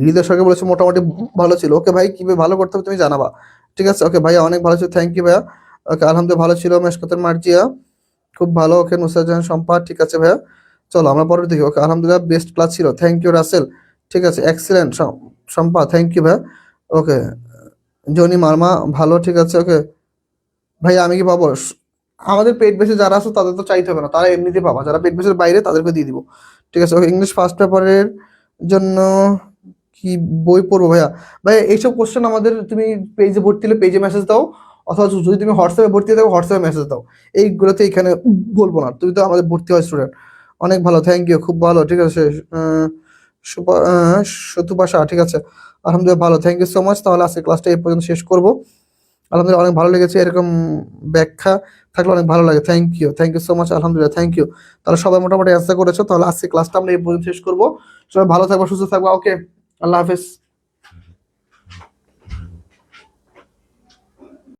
হৃদয় সরকার বলেছে মোটামুটি ভালো ছিল। ওকে ভাই, কিভাবে ভালো করতে হবে তুমি জানাবা, ঠিক আছে? ওকে ভাইয়া অনেক ভালো ছিল, থ্যাংক ইউ ভাইয়া। ওকে, আলহামদুলিল্লাহ ভালো ছিল। মেশকাতের মার্জিয়া খুব ভালো। ওকে, নুসরাত জাহান সম্পা, ঠিক আছে ভাইয়া। চলো আমরা পরের দিকে। ওকে, আলহামদুলিল্লাহ বেস্ট ক্লাস ছিল, থ্যাংক ইউ রাসেল, ঠিক আছে এক্সিলেন্ট সম্পা, থ্যাংক ইউ ভাইয়া। ওকে, জনি মার্মা ভালো, ঠিক আছে ওকে। ভাই আমি কি পাবো? আমাদের পেড বেসে যারা আছে তাদের তো চাইতে হবে না, তারা এমনিতে পাবা, যারা পেড বেসের বাইরে তাদেরকে দিয়ে দিব, ঠিক আছে ওকে। ইংলিশ ফার্স্ট পেপারের জন্য কি বই পড়বো ভাইয়া? ভাই এইসব কোশ্চেন আমাদের তুমি পেজে ভর্তি হলে পেজে মেসেজ দাও, অথবা যদি তুমি হোয়াটসঅ্যাপে ভর্তি থাকো হোয়াটসঅ্যাপে মেসেজ দাও, এইগুলোতে এখানে বলবো না, তুমি তো আমাদের ভর্তি হয় স্টুডেন্ট। অনেক ভালো, থ্যাংক ইউ, খুব ভালো, ঠিক আছে। সুতুপাশা, ঠিক আছে আলহামদুলিল্লাহ ভালো, থ্যাংক ইউ সো মাচ। তাহলে আজকে ক্লাসটা এই পর্যন্ত শেষ করবো। আলহামদুলিল্লাহ অনেক ভালো লেগেছে, এরকম ব্যাখ্যা থাকলে অনেক ভালো লাগে, থ্যাংক ইউ সো মাচ, আলহামদুলিল্লাহ থ্যাংক ইউ। তাহলে সবাই মোটামুটি অ্যান্সার করেছো, তাহলে আজকে ক্লাসটা আমরা এই পর্যন্ত শেষ করবো। সবাই ভালো থাকবো, সুস্থ থাকবো, ওকে, আল্লাহ হাফেজ।